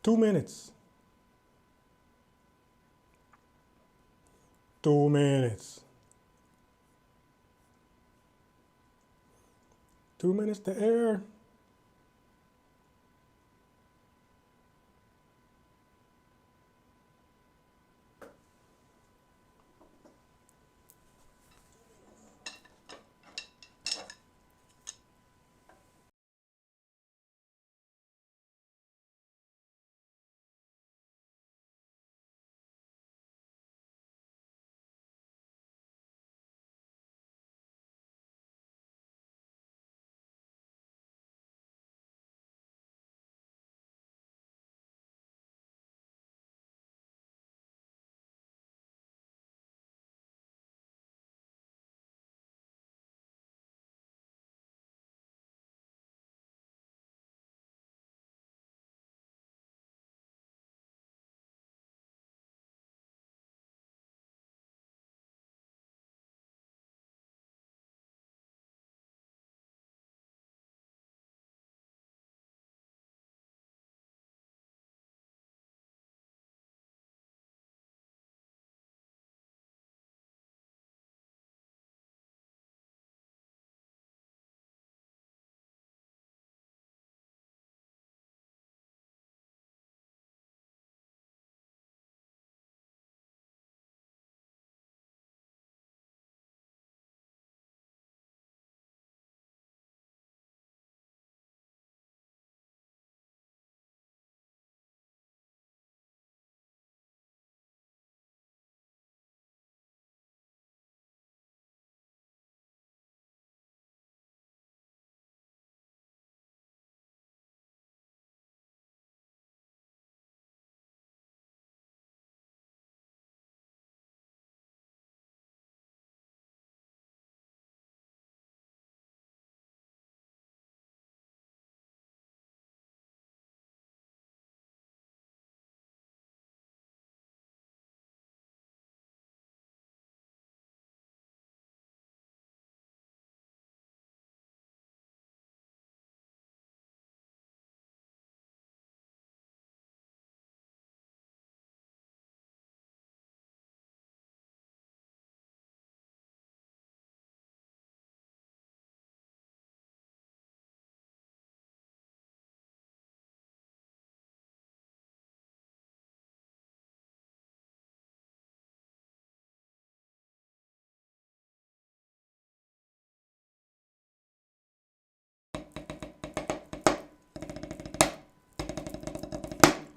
2 minutes. 2 minutes. 2 minutes to air.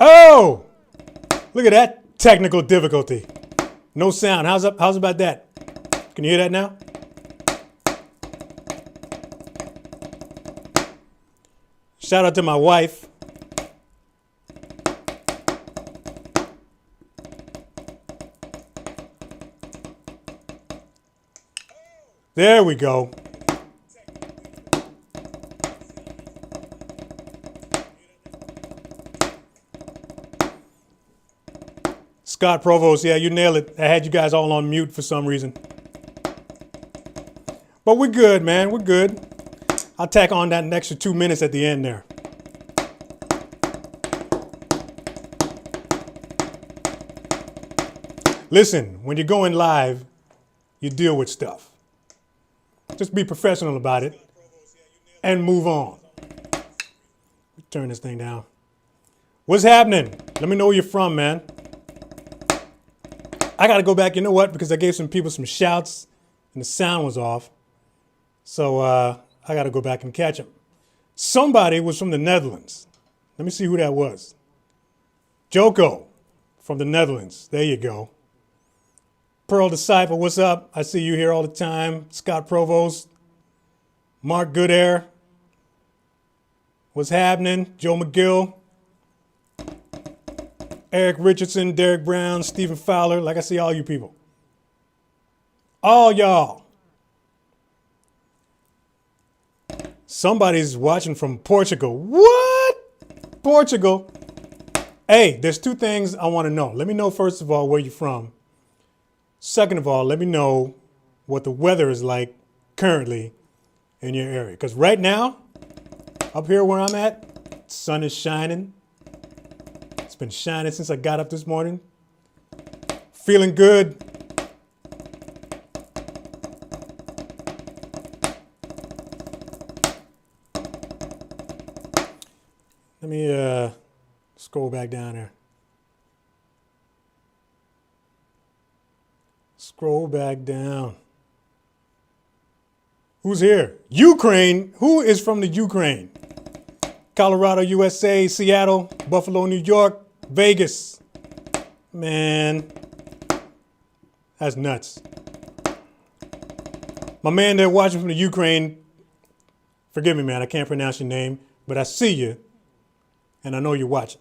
Oh, look at that technical difficulty. No sound. How's about that? Can you hear that now? Shout out to my wife. There we go. Scott Provost, yeah, you nailed it. I had you guys all on mute for some reason. But we're good, man. We're good. I'll tack on that extra 2 minutes at the end there. Listen, when you're going live, you deal with stuff. Just be professional about it and move on. Turn this thing down. What's happening? Let me know where you're from, man. I got to go back, you know what? Because I gave some people some shouts and the sound was off. So I got to go back and catch them. Somebody was from the Netherlands. Let me see who that was. Joko from the Netherlands. There you go. Pearl Disciple, what's up? I see you here all the time. Scott Provost. Mark Goodair. What's happening? Joe McGill. Eric Richardson, Derek Brown, Stephen Fowler. Like I see all you people. All y'all. Somebody's watching from Portugal. What? Portugal? Hey, there's two things I want to know. Let me know, first of all, where you're from. Second of all, let me know what the weather is like currently in your area. Because right now, up here where I'm at, sun is shining. been shining since I got up this morning. Feeling good. Let me scroll back down there. Scroll back down. Who's here? Ukraine. Who is from the Ukraine? Colorado, USA, Seattle, Buffalo, New York, Vegas. Man, that's nuts. My man there watching from the Ukraine, forgive me, man, I can't pronounce your name, but I see you, and I know you're watching.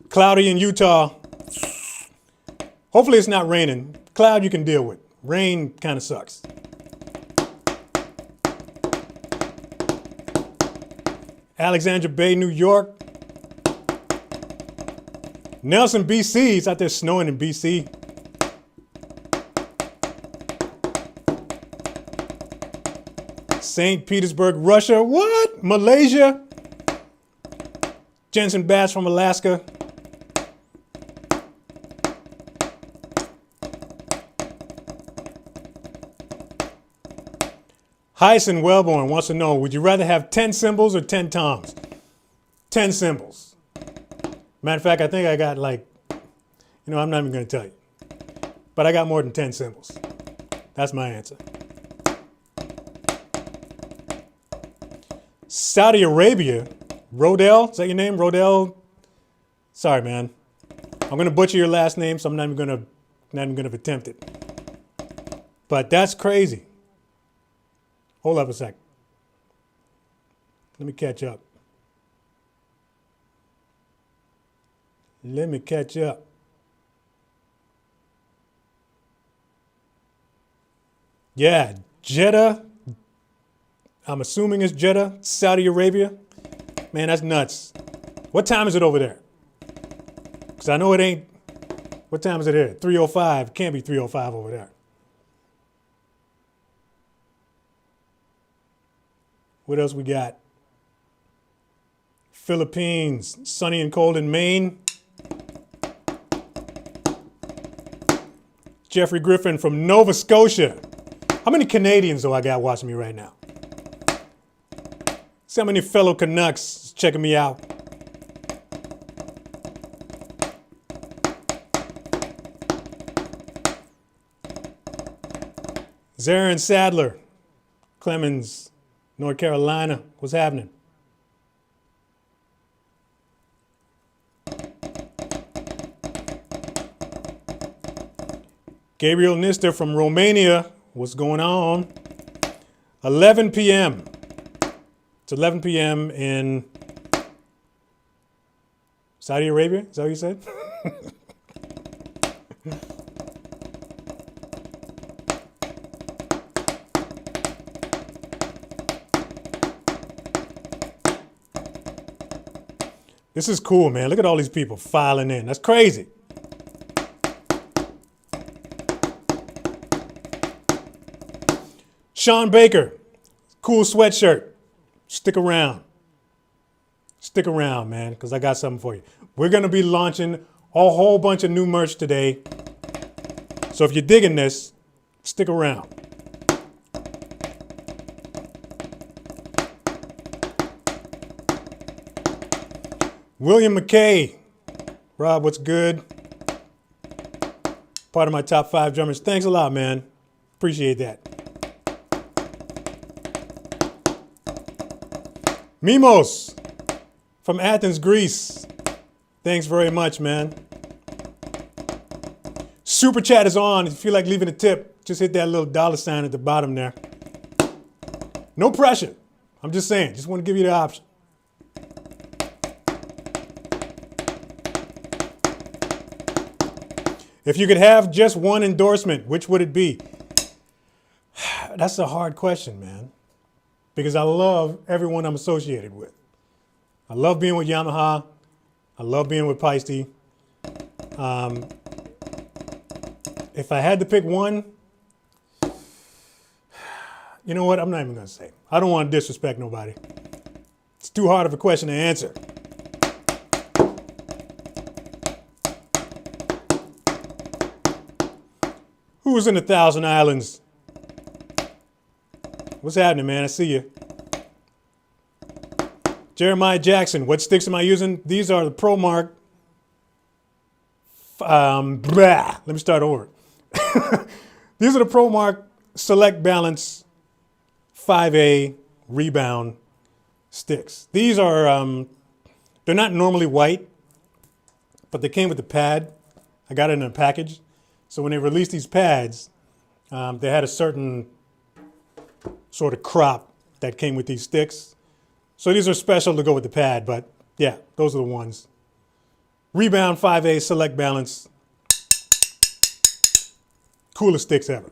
Cloudy in Utah. Hopefully it's not raining. Cloud you can deal with. Rain kind of sucks. Alexandria Bay, New York. Nelson, BC. It's out there snowing in BC. St. Petersburg, Russia. What? Malaysia. Jensen Bass from Alaska. Hyson Wellborn wants to know, would you rather have 10 symbols or 10 toms? 10 symbols. Matter of fact, I think I got like, I'm not even going to tell you. But I got more than 10 symbols. That's my answer. Saudi Arabia. Rodell, is that your name? Rodell? Sorry, man. I'm going to butcher your last name, so I'm not even going to attempt it. But that's crazy. Hold up a sec. Let me catch up. Yeah, Jeddah. I'm assuming it's Jeddah, Saudi Arabia. Man, that's nuts. What time is it over there? Because I know it ain't. What time is it here? 3:05. It can't be 3:05 over there. What else we got? Philippines, sunny and cold in Maine. Jeffrey Griffin from Nova Scotia. How many Canadians do I got watching me right now? See how many fellow Canucks checking me out. Zarin Sadler, Clemens, North Carolina. What's happening? Gabriel Nister from Romania. What's going on? 11 p.m. It's 11 p.m. in Saudi Arabia. Is that what you said? This is cool, man. Look at all these people filing in. That's crazy. Sean Baker, cool sweatshirt. Stick around. Stick around, man, because I got something for you. We're going to be launching a whole bunch of new merch today. So if you're digging this, stick around. William McKay. Rob, what's good? Part of my top 5 drummers. Thanks a lot, man. Appreciate that. Mimos from Athens, Greece. Thanks very much, man. Super chat is on. If you feel like leaving a tip, just hit that little $ at the bottom there. No pressure. I'm just saying. Just want to give you the option. If you could have just one endorsement, which would it be? That's a hard question, man. Because I love everyone I'm associated with. I love being with Yamaha. I love being with Peisty. If I had to pick one, you know what? I'm not even going to say. I don't want to disrespect nobody. It's too hard of a question to answer. Who's in 1,000 Islands? What's happening, man? I see you. Jeremiah Jackson, what sticks am I using? These are the ProMark. Let me start over. These are the ProMark Select Balance 5A Rebound sticks. These are, they're not normally white, but they came with the pad. I got it in a package. So when they released these pads, they had a certain sort of crop that came with these sticks. So these are special to go with the pad, but yeah, those are the ones. Rebound 5A Select Balance. Coolest sticks ever.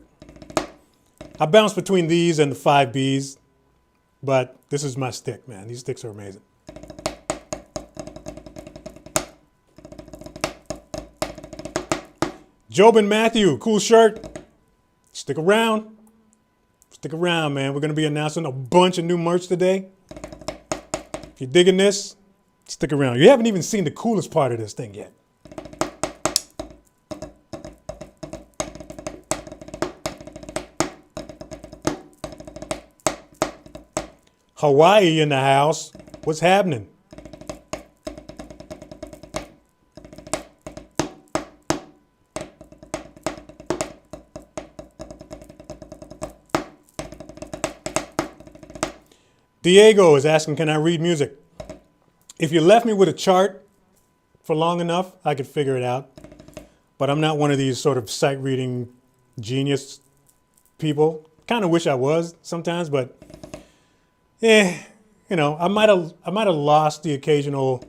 I bounce between these and the 5Bs, but this is my stick, man. These sticks are amazing. Job and Matthew, cool shirt. Stick around. Stick around, man. We're going to be announcing a bunch of new merch today. If you're digging this, stick around. You haven't even seen the coolest part of this thing yet. Hawaii in the house. What's happening? Diego is asking, can I read music? If you left me with a chart for long enough, I could figure it out. But I'm not one of these sort of sight reading genius people. Kind of wish I was sometimes, but you know, I might have lost the occasional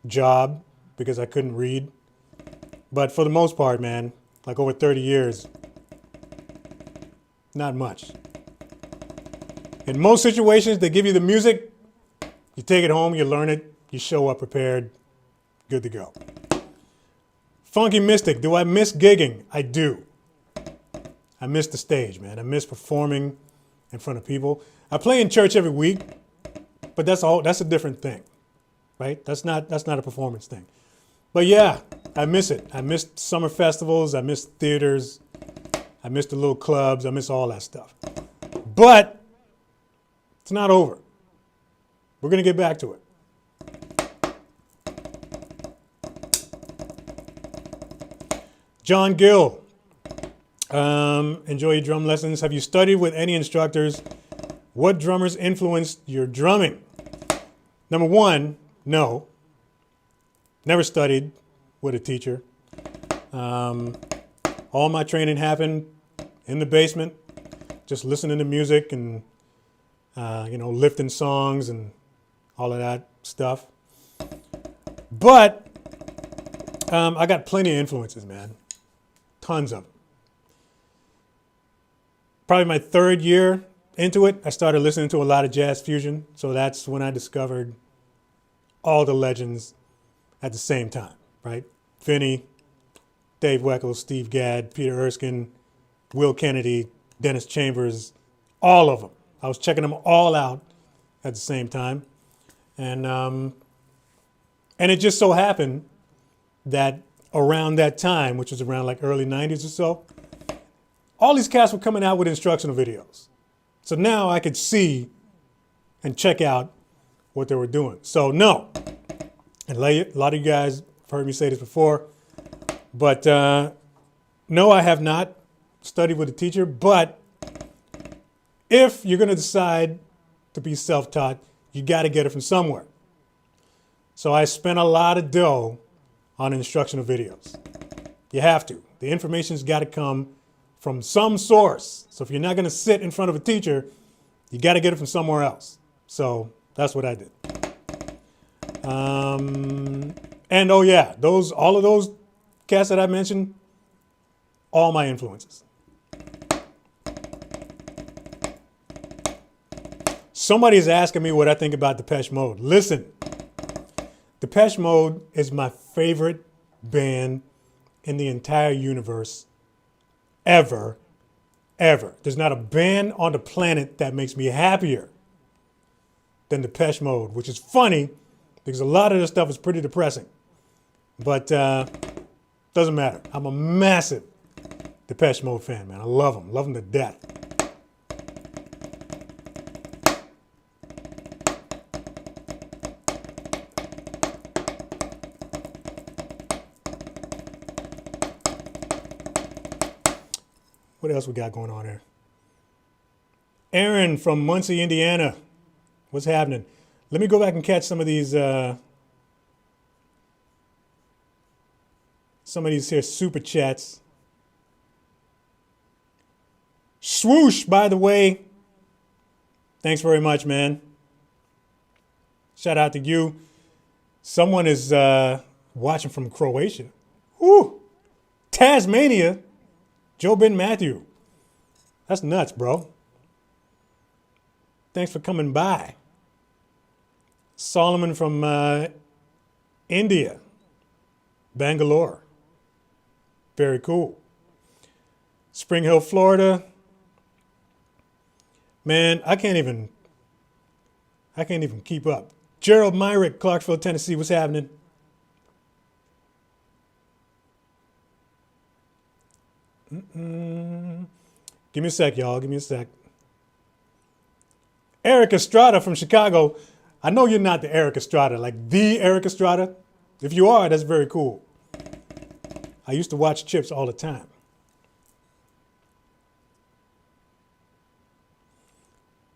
job because I couldn't read. But for the most part, man, like over 30 years, not much. In most situations, they give you the music, you take it home, you learn it, you show up prepared, good to go. Funky Mystic, do I miss gigging? I do. I miss the stage, man. I miss performing in front of people. I play in church every week, but that's a different thing, right? That's not a performance thing. But yeah, I miss it. I miss summer festivals, I miss theaters, I miss the little clubs, I miss all that stuff. But it's not over. We're going to get back to it. John Gill, enjoy your drum lessons. Have you studied with any instructors? What drummers influenced your drumming? Number one, no. Never studied with a teacher. All my training happened in the basement, just listening to music and lifting songs and all of that stuff. But I got plenty of influences, man. Tons of them. Probably my third year into it, I started listening to a lot of jazz fusion. So that's when I discovered all the legends at the same time, right? Finney, Dave Weckl, Steve Gadd, Peter Erskine, Will Kennedy, Dennis Chambers, all of them. I was checking them all out at the same time. And it just so happened that around that time, which was around like early 90s or so, all these cats were coming out with instructional videos. So now I could see and check out what they were doing. So no, and a lot of you guys have heard me say this before, but no, I have not studied with a teacher, but if you're going to decide to be self-taught, you got to get it from somewhere. So I spent a lot of dough on instructional videos. You have to. The information's got to come from some source. So if you're not going to sit in front of a teacher, you got to get it from somewhere else. So that's what I did. And oh yeah, all of those cats that I mentioned, all my influences. Somebody's asking me what I think about Depeche Mode. Listen, Depeche Mode is my favorite band in the entire universe ever. There's not a band on the planet that makes me happier than Depeche Mode, which is funny because a lot of this stuff is pretty depressing. But doesn't matter. I'm a massive Depeche Mode fan, man. I love them to death. What else we got going on here? Aaron from Muncie, Indiana. What's happening? Let me go back and catch some of these here super chats. Swoosh, by the way. Thanks very much, man. Shout out to you. Someone is watching from Croatia. Woo! Tasmania. Joe Ben Matthew. That's nuts, bro. Thanks for coming by. Solomon from India. Bangalore. Very cool. Spring Hill, Florida. Man, I can't even keep up. Gerald Myrick, Clarksville, Tennessee. What's happening? Give me a sec, y'all. Give me a sec. Eric Estrada from Chicago. I know you're not the Eric Estrada, like the Eric Estrada. If you are, that's very cool. I used to watch Chips all the time.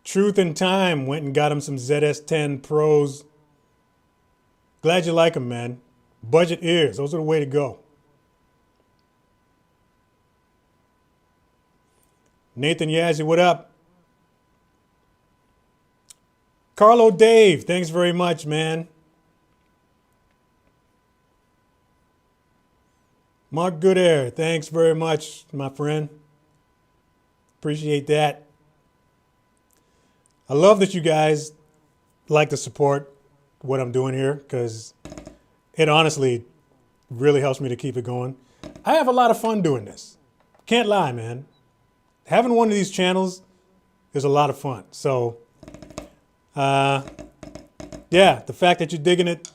Truth and Time went and got him some ZS10 Pros. Glad you like them, man. Budget ears, those are the way to go. Nathan Yazzie, what up? Carlo Dave, thanks very much, man. Mark Goodair, thanks very much, my friend. Appreciate that. I love that you guys like to support what I'm doing here because it honestly really helps me to keep it going. I have a lot of fun doing this. Can't lie, man. Having one of these channels is a lot of fun. So, yeah, the fact that you're digging it,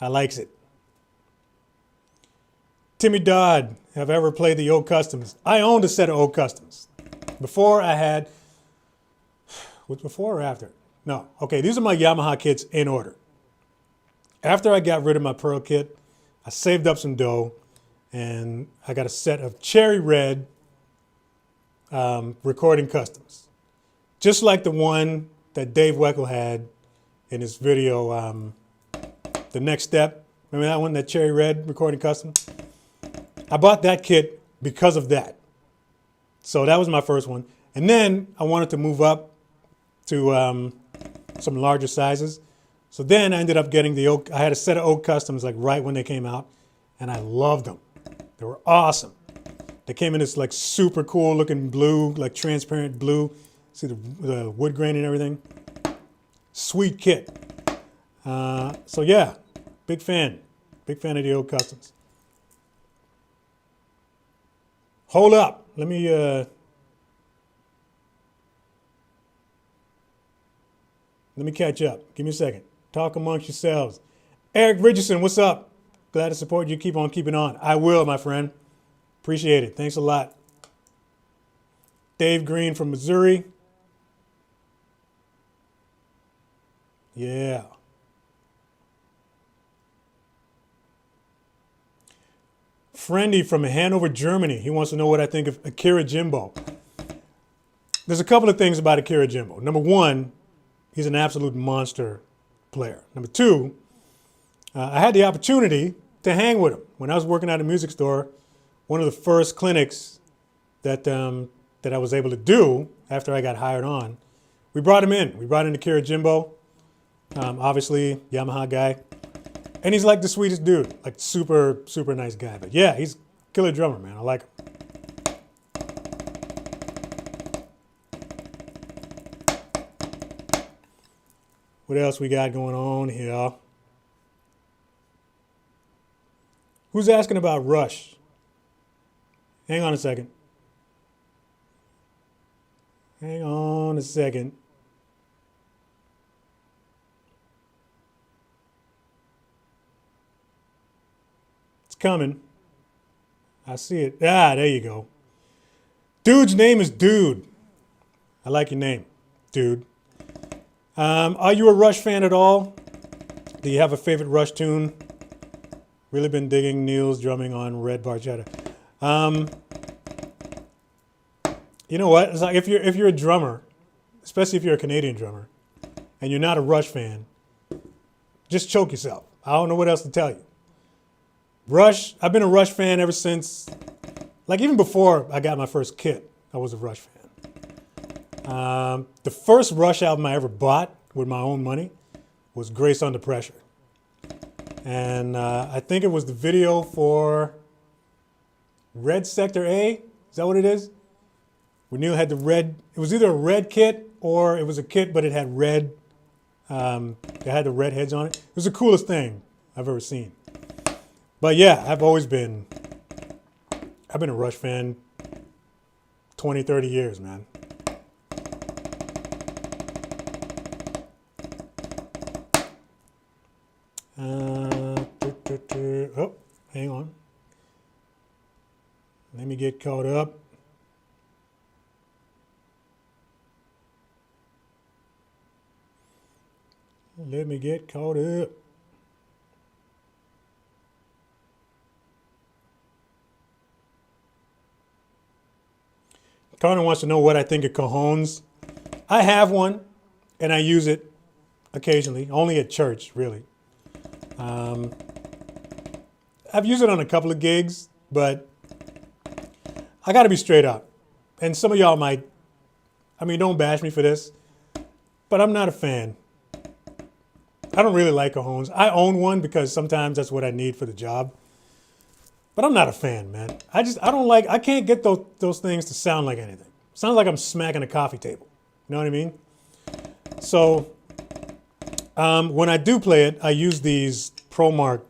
I likes it. Timmy Dodd, have I ever played the old customs? I owned a set of old customs. Before I had, was before or after? No, okay, these are my Yamaha kits in order. After I got rid of my Pearl kit, I saved up some dough and I got a set of cherry red recording customs. Just like the one that Dave Weckl had in his video, The Next Step. Remember that one, that cherry red recording custom? I bought that kit because of that. So that was my first one. And then I wanted to move up to some larger sizes. So then I ended up getting the oak. I had a set of oak customs like right when they came out, and I loved them. They were awesome. They came in this like super cool looking blue, like transparent blue. See the wood grain and everything. Sweet kit. So yeah, big fan of the oak customs. Hold up, let me catch up. Give me a second. Talk amongst yourselves. Eric Richardson, what's up? Glad to support you. Keep on keeping on. I will, my friend. Appreciate it. Thanks a lot. Dave Green from Missouri. Yeah. Friendy from Hanover, Germany. He wants to know what I think of Akira Jimbo. There's a couple of things about Akira Jimbo. Number one, he's an absolute monster player. Number two, I had the opportunity to hang with him. When I was working at a music store, one of the first clinics that I was able to do after I got hired on, we brought him in. We brought in Akira Jimbo, obviously Yamaha guy. And he's like the sweetest dude, like super, super nice guy. But yeah, he's a killer drummer, man. I like him. What else we got going on here? Who's asking about Rush? Hang on a second. Hang on a second. coming. I see it. Ah, there you go. Dude's name is Dude. I like your name, Dude. Are you a Rush fan at all? Do you have a favorite Rush tune? Really been digging Neil's drumming on Red Barchetta. You know what? It's like if you're a drummer, especially if you're a Canadian drummer, and you're not a Rush fan, just choke yourself. I don't know what else to tell you. Rush, I've been a Rush fan ever since, like even before I got my first kit, I was a Rush fan. The first Rush album I ever bought with my own money was Grace Under Pressure. And I think it was the video for Red Sector A. Is that what it is? When Neil had the red, it was either a red kit or it was a kit, but it had red, it had the red heads on it. It was the coolest thing I've ever seen. But yeah, I've been a Rush fan 20, 30 years, man. Oh, hang on. Let me get caught up. Let me get caught up. Connor wants to know what I think of cajones. I have one, and I use it occasionally, only at church, really. I've used it on a couple of gigs, but I got to be straight up. And some of y'all might, don't bash me for this, but I'm not a fan. I don't really like cajones. I own one because sometimes that's what I need for the job. But I'm not a fan, man. I can't get those things to sound like anything. Sounds like I'm smacking a coffee table. You know what I mean? So when I do play it, I use these ProMark.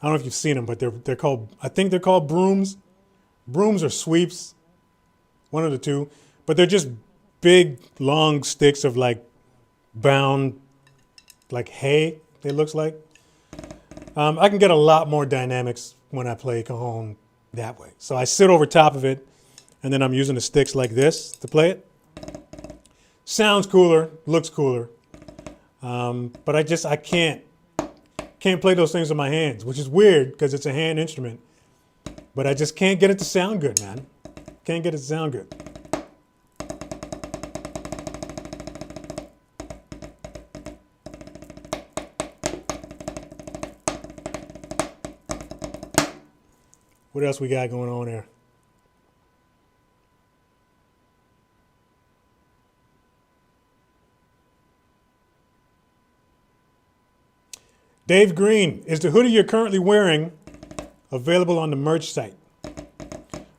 I don't know if you've seen them, but they're called, I think they're called brooms. Brooms or sweeps, one of the two. But they're just big, long sticks of like bound, like hay, it looks like. I can get a lot more dynamics when I play cajon that way. So I sit over top of it, and then I'm using the sticks like this to play it. Sounds cooler, looks cooler. But I can't play those things with my hands, which is weird because it's a hand instrument. But I just can't get it to sound good, man. Can't get it to sound good. What else we got going on here? Dave Green, is the hoodie you're currently wearing available on the merch site?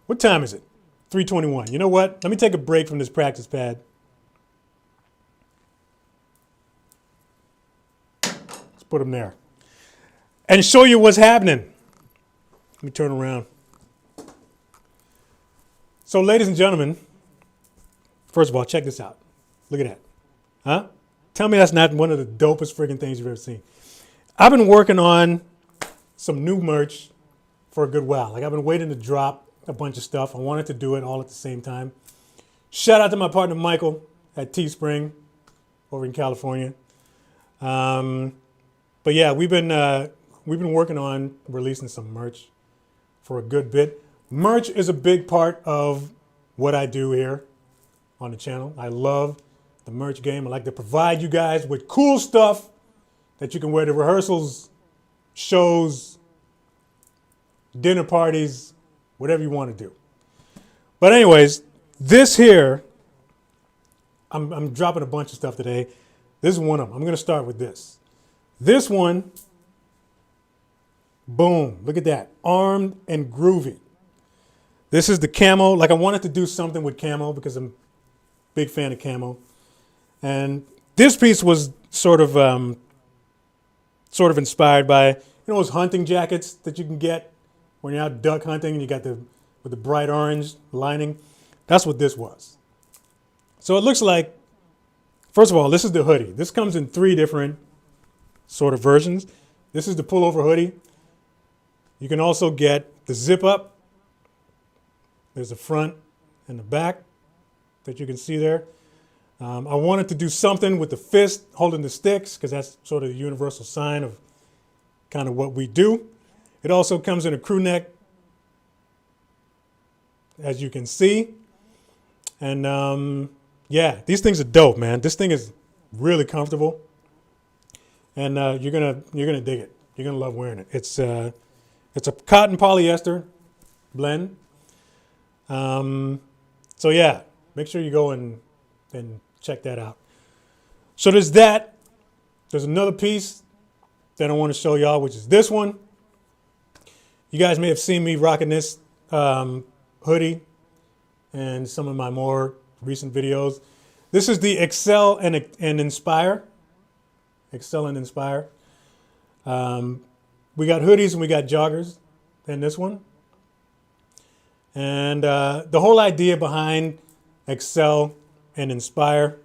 What time is it? 3:21. You know what? Let me take a break from this practice pad. Let's put them there. And show you what's happening. Let me turn around. So, ladies and gentlemen, first of all, check this out. Look at that. Huh? Tell me that's not one of the dopest friggin' things you've ever seen. I've been working on some new merch for a good while. Like, I've been waiting to drop a bunch of stuff. I wanted to do it all at the same time. Shout out to my partner Michael at Teespring over in California. But yeah, we've been working on releasing some merch for a good bit. Merch is a big part of what I do here on the channel. I love the merch game. I like to provide you guys with cool stuff that you can wear to rehearsals, shows, dinner parties, whatever you want to do. But anyways, this here, I'm dropping a bunch of stuff today. This is one of them. I'm going to start with this. This one, boom, look at that, armed and groovy. This is the camo. Like, I wanted to do something with camo because I'm a big fan of camo. And this piece was sort of inspired by, those hunting jackets that you can get when you're out duck hunting and you got with the bright orange lining. That's what this was. So it looks like, first of all, this is the hoodie. This comes in 3 different sort of versions. This is the pullover hoodie. You can also get the zip up. There's the front and the back that you can see there. I wanted to do something with the fist holding the sticks because that's sort of the universal sign of kind of what we do. It also comes in a crew neck, as you can see. And yeah, these things are dope, man. This thing is really comfortable, and you're gonna dig it. You're gonna love wearing it. It's a cotton polyester blend. So yeah, make sure you go and check that out. So there's that. There's another piece that I want to show y'all, which is this one. You guys may have seen me rocking this hoodie and some of my more recent videos. This is the Excel and Inspire. Excel and Inspire. We got hoodies and we got joggers in this one. And the whole idea behind Excel and Inspire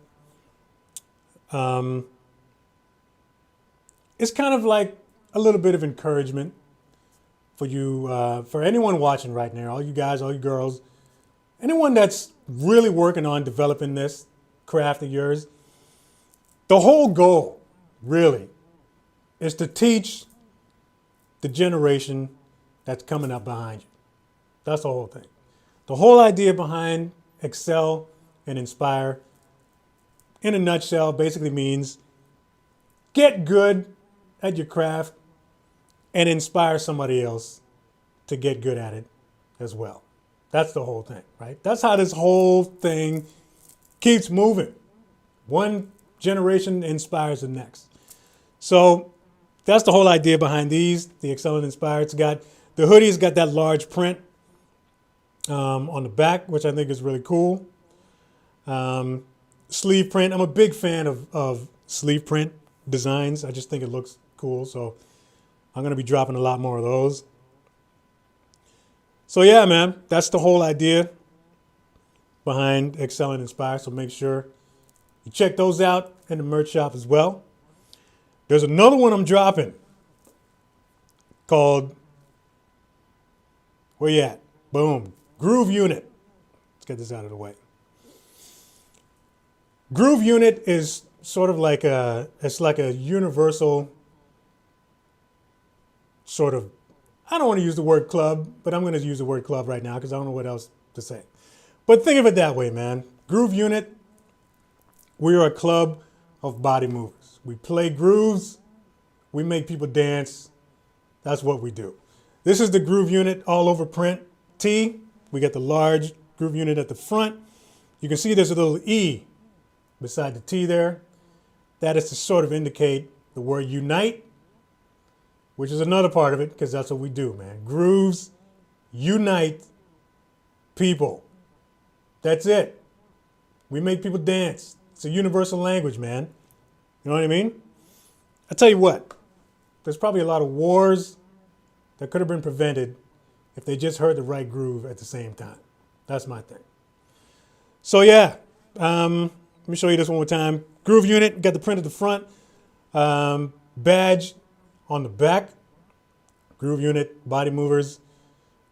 it's kind of like a little bit of encouragement for you, for anyone watching right now, all you guys, all you girls, anyone that's really working on developing this craft of yours. The whole goal, really, is to teach the generation that's coming up behind you. That's the whole thing. The whole idea behind Excel and Inspire, in a nutshell, basically means get good at your craft and inspire somebody else to get good at it as well. That's the whole thing, right? That's how this whole thing keeps moving. One generation inspires the next. So that's the whole idea behind these, the Excel and Inspire. It's got, the hoodie's got that large print on the back, which I think is really cool. Sleeve print. I'm a big fan of sleeve print designs. I just think it looks cool. So I'm going to be dropping a lot more of those. So yeah, man, that's the whole idea behind Excel and Inspire. So make sure you check those out in the merch shop as well. There's another one I'm dropping called, where you at? Boom. Groove Unit. Let's get this out of the way. Groove Unit is sort of like it's like a universal sort of, I don't want to use the word club, but I'm going to use the word club right now because I don't know what else to say. But think of it that way, man. Groove Unit, we are a club of body movers. We play grooves. We make people dance. That's what we do. This is the Groove Unit all over print tee. We got the large Groove Unit at the front. You can see there's a little E beside the T there. That is to sort of indicate the word unite, which is another part of it because that's what we do, man. Grooves unite people. That's it. We make people dance. It's a universal language, man. You know what I mean? I tell you what, there's probably a lot of wars that could have been prevented if they just heard the right groove at the same time. That's my thing. So yeah, let me show you this one more time. Groove Unit, got the print at the front, badge on the back. Groove Unit, body movers,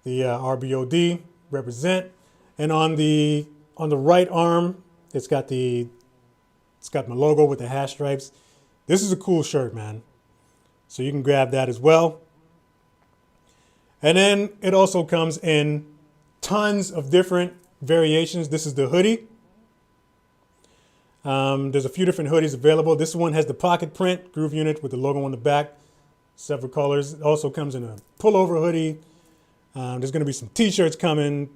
the RBOD, represent. And on the right arm, it's got my logo with the hash stripes. This is a cool shirt, man. So you can grab that as well. And then it also comes in tons of different variations. This is the hoodie. There's a few different hoodies available. This one has the pocket print, Groove Unit with the logo on the back, several colors. It also comes in a pullover hoodie. There's going to be some t-shirts coming,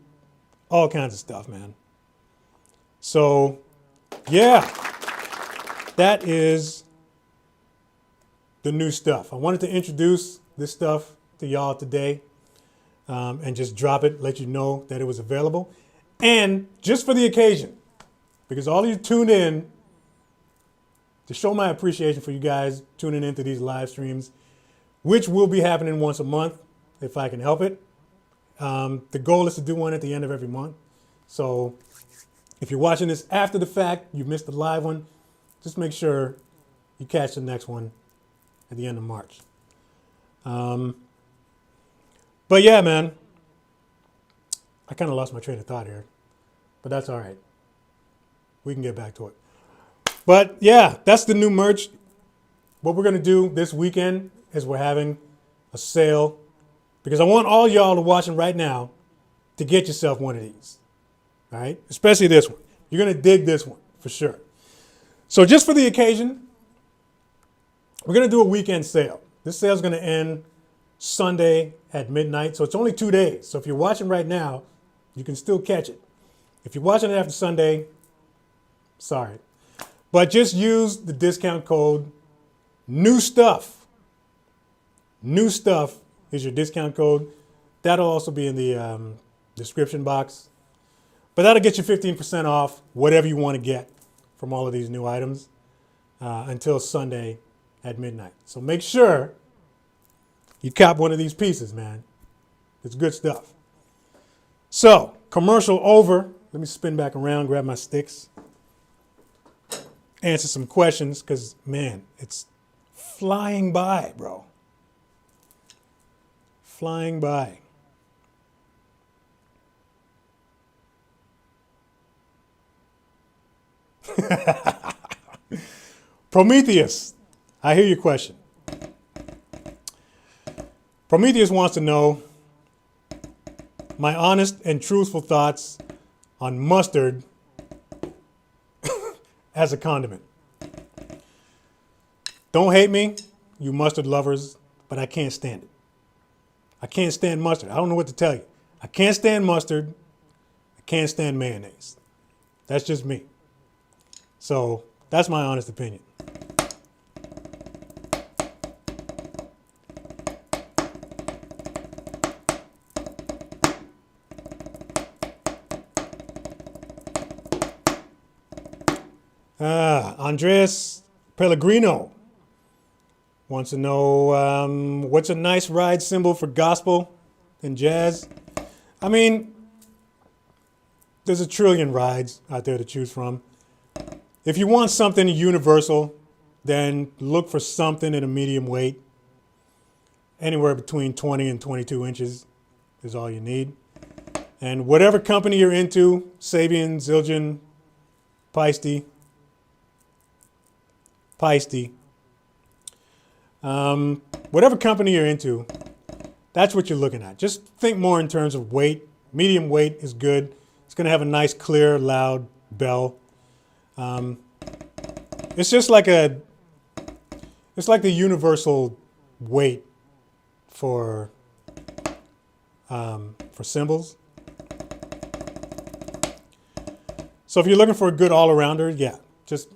all kinds of stuff, man. So yeah, that is the new stuff. I wanted to introduce this stuff to y'all today and just drop it, let you know that it was available. And just for the occasion, because all of you tuned in to show my appreciation for you guys tuning into these live streams, which will be happening once a month if I can help it. The goal is to do one at the end of every month. So if you're watching this after the fact, you missed the live one, just make sure you catch the next one at the end of March. But yeah, man, I kind of lost my train of thought here, but that's all right. We can get back to it. But yeah, that's the new merch. What we're going to do this weekend is we're having a sale because I want all y'all to watching right now to get yourself one of these. All right? Especially this one. You're going to dig this one for sure. So just for the occasion, we're going to do a weekend sale. This sale is going to end Sunday at midnight. So it's only 2 days. So if you're watching right now, you can still catch it. If you're watching it after Sunday, sorry. But just use the discount code New Stuff. New Stuff is your discount code. That'll also be in the description box. But that'll get you 15% off whatever you want to get from all of these new items until Sunday at midnight. So make sure you cop one of these pieces, man. It's good stuff. So, commercial over. Let me spin back around, grab my sticks, answer some questions, because, man, it's flying by, bro. Flying by. Prometheus, I hear your question. Prometheus wants to know my honest and truthful thoughts on mustard as a condiment. Don't hate me, you mustard lovers, but I can't stand it. I can't stand mustard. I don't know what to tell you. I can't stand mustard. I can't stand mayonnaise. That's just me. So that's my honest opinion. Andres Pellegrino wants to know what's a nice ride symbol for gospel and jazz. I mean, there's a trillion rides out there to choose from. If you want something universal, then look for something in a medium weight. Anywhere between 20 and 22 inches is all you need. And whatever company you're into, Sabian, Zildjian, Paiste, whatever company you're into, that's what you're looking at. Just think more in terms of weight. Medium weight is good. It's going to have a nice, clear, loud bell. It's just like it's like the universal weight for cymbals. So if you're looking for a good all-arounder, yeah, just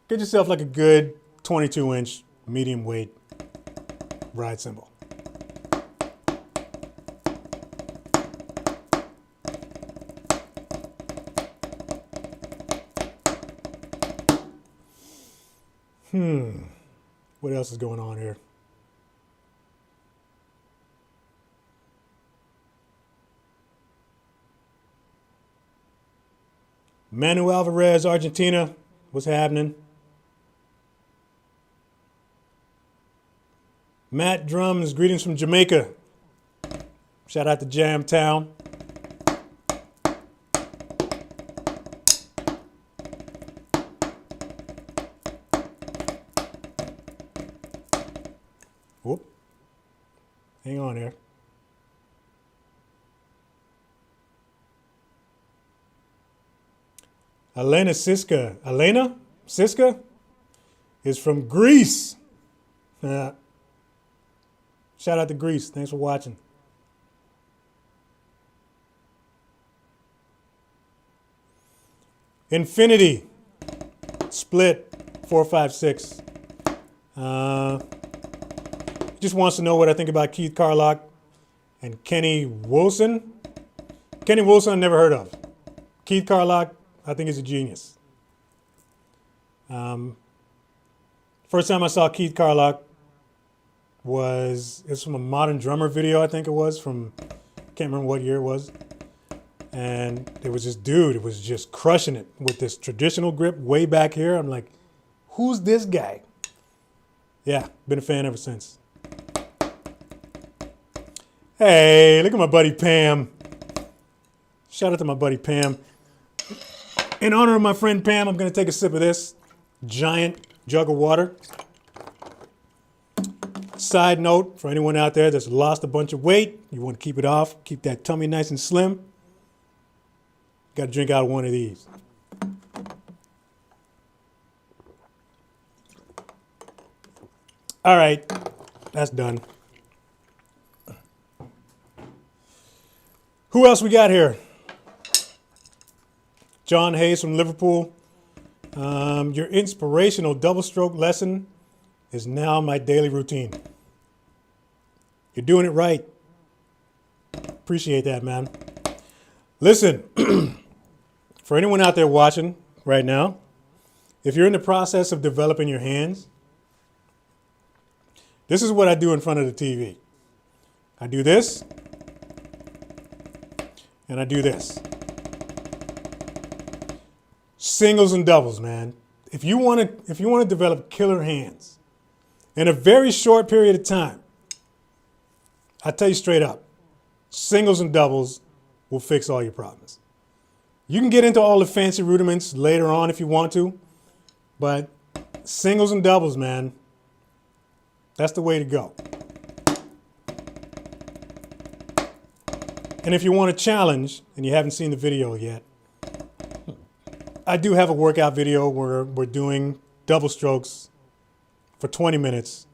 get yourself like a good 22-inch medium weight ride cymbal. What else is going on here? Manu Alvarez, Argentina. What's happening? Matt Drums, greetings from Jamaica. Shout out to Jam Town. Whoop. Hang on here. Elena Siska is from Greece. Shout out to Greece. Thanks for watching. Infinity Split 456. Just wants to know what I think about Keith Carlock and Kenny Wilson. Kenny Wilson I never heard of. Keith Carlock, I think he's a genius. First time I saw Keith Carlock was from a Modern Drummer video, I think it was, from, can't remember what year it was. And it was this dude, it was just crushing it with this traditional grip way back here. I'm like, who's this guy? Yeah, been a fan ever since. Hey, look at my buddy Pam. Shout out to my buddy Pam. In honor of my friend Pam, I'm going to take a sip of this giant jug of water. Side note, for anyone out there that's lost a bunch of weight, you want to keep it off, keep that tummy nice and slim, got to drink out of one of these. All right, that's done. Who else we got here? John Hayes from Liverpool. Your inspirational double stroke lesson is now my daily routine. You're doing it right. Appreciate that, man. Listen, for anyone out there watching right now, if you're in the process of developing your hands, this is what I do in front of the TV. I do this, and I do this. Singles and doubles, man. If you want to develop killer hands in a very short period of time, I tell you straight up, singles and doubles will fix all your problems. You can get into all the fancy rudiments later on if you want to, but singles and doubles, man, that's the way to go. And if you want a challenge and you haven't seen the video yet, I do have a workout video where we're doing double strokes for 20 minutes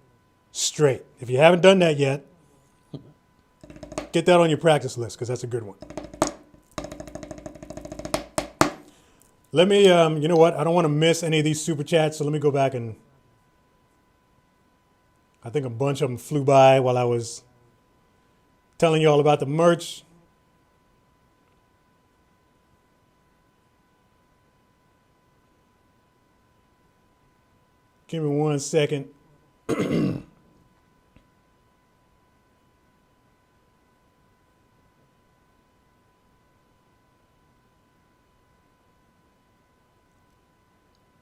straight. If you haven't done that yet, get that on your practice list because that's a good one. Let me, you know what? I don't want to miss any of these super chats, so let me go back and I think a bunch of them flew by while I was telling you all about the merch. Give me 1 second. Give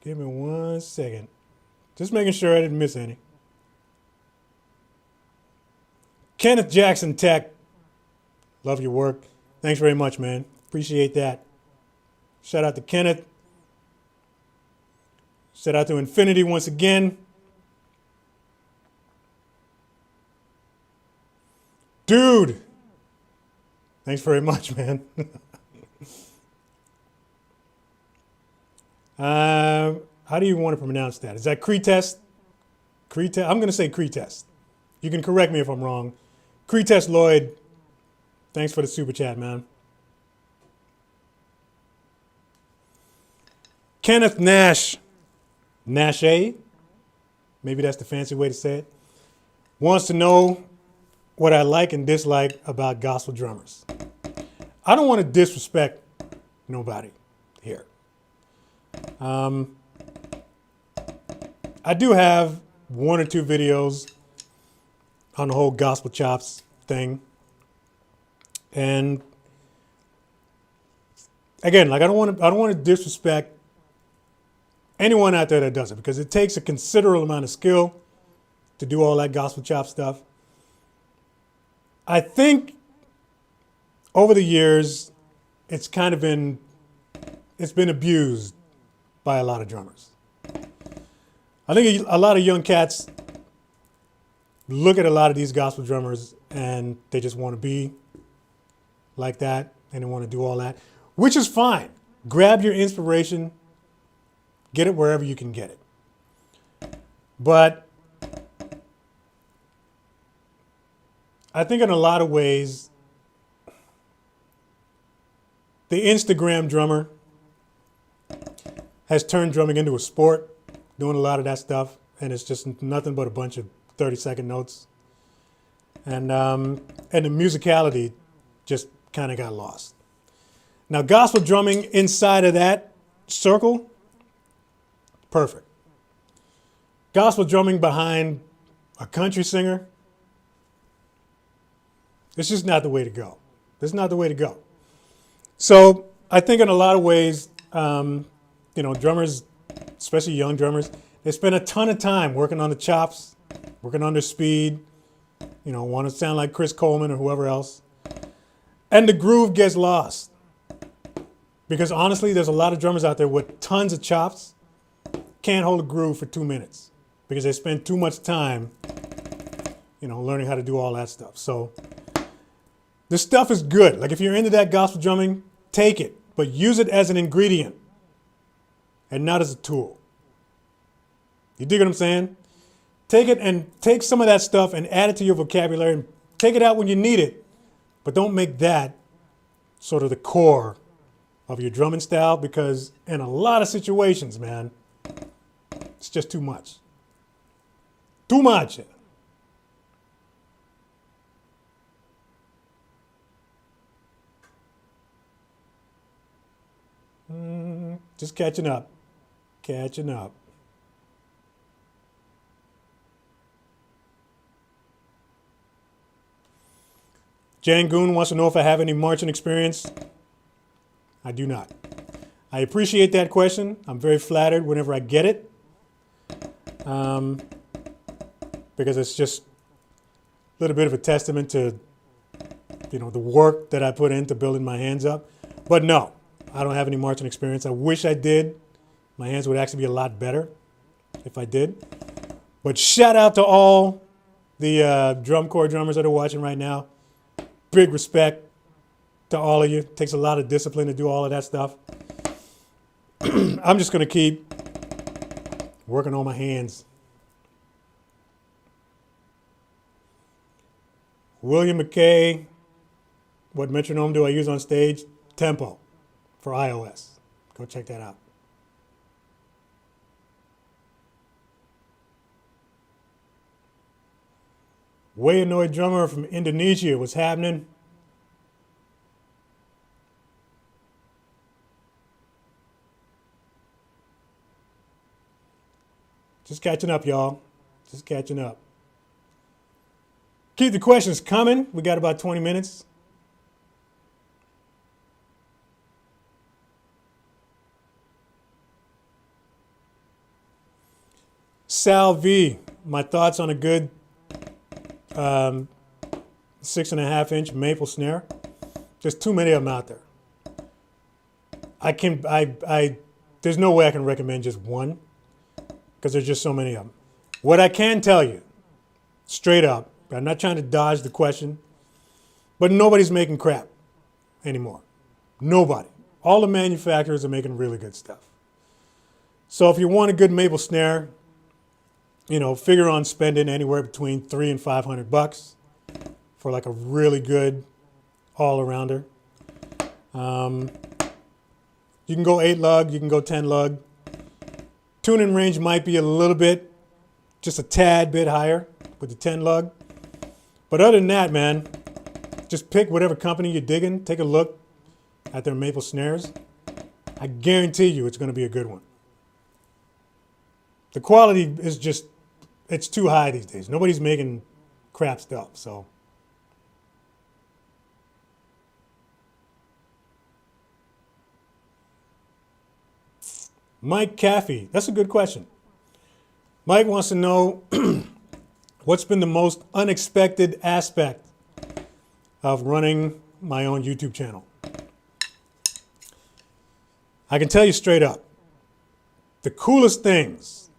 me 1 second. Just making sure I didn't miss any. Kenneth Jackson Tech. Love your work. Thanks very much, man. Appreciate that. Shout out to Kenneth. Shout out to Infinity once again. Dude. Thanks very much, man. How do you want to pronounce that? Is that Cretest? Cretest? I'm going to say Cretest. You can correct me if I'm wrong. Cretest Lloyd, thanks for the super chat, man. Kenneth Nash, Nashe, maybe that's the fancy way to say it, wants to know what I like and dislike about gospel drummers. I don't want to disrespect nobody here. I do have 1 or 2 videos on the whole gospel chops thing. And again, like I don't want to disrespect anyone out there that does it because it takes a considerable amount of skill to do all that gospel chop stuff. I think over the years it's been abused by a lot of drummers. I think a lot of young cats look at a lot of these gospel drummers and they just want to be like that and they want to do all that, which is fine. Grab your inspiration, get it wherever you can get it. But I think in a lot of ways, the Instagram drummer has turned drumming into a sport, doing a lot of that stuff, and it's just nothing but a bunch of 30-second notes. And the musicality just kind of got lost. Now, gospel drumming inside of that circle, perfect. Gospel drumming behind a country singer, it's just not the way to go. It's not the way to go. So I think in a lot of ways, drummers, especially young drummers, they spend a ton of time working on the chops, working on their speed, You know, want to sound like Chris Coleman or whoever else. And the groove gets lost. Because honestly, there's a lot of drummers out there with tons of chops, can't hold a groove for 2 minutes because they spend too much time, you know, learning how to do all that stuff. So this stuff is good. Like if you're into that gospel drumming, take it, but use it as an ingredient and not as a tool. You dig what I'm saying? Take it and take some of that stuff and add it to your vocabulary and take it out when you need it, but don't make that sort of the core of your drumming style, because in a lot of situations, man, it's just too much. Too much. Just catching up. Catching up. Jangoon wants to know if I have any marching experience. I do not. I appreciate that question. I'm very flattered whenever I get it, because it's just a little bit of a testament to, you know, the work that I put into building my hands up. But no, I don't have any marching experience. I wish I did. My hands would actually be a lot better if I did. But shout out to all the drum corps drummers that are watching right now. Big respect to all of you. It takes a lot of discipline to do all of that stuff. I'm just going to keep working on my hands. William McKay, what metronome do I use on stage? Tempo for iOS. Go check that out. Way Annoyed Drummer from Indonesia. What's happening? Just catching up, y'all. Just catching up. Keep the questions coming. We got about 20 minutes. Sal V, my thoughts on a good 6.5-inch maple snare. There's too many of them out there. There's no way I can recommend just one, because there's just so many of them. What I can tell you, straight up, I'm not trying to dodge the question, but nobody's making crap anymore. Nobody. All the manufacturers are making really good stuff. So if you want a good maple snare, you know, figure on spending anywhere between $300 and $500 for like a really good all-arounder. You can go 8 lug, you can go 10 lug. Tuning range might be a little bit, just a tad bit higher with the 10 lug. But other than that, man, just pick whatever company you're digging. Take a look at their maple snares. I guarantee you it's going to be a good one. The quality is just, it's too high these days. Nobody's making crap stuff, so. Mike Caffey, that's a good question. Mike wants to know what's been the most unexpected aspect of running my own YouTube channel. I can tell you straight up, the coolest things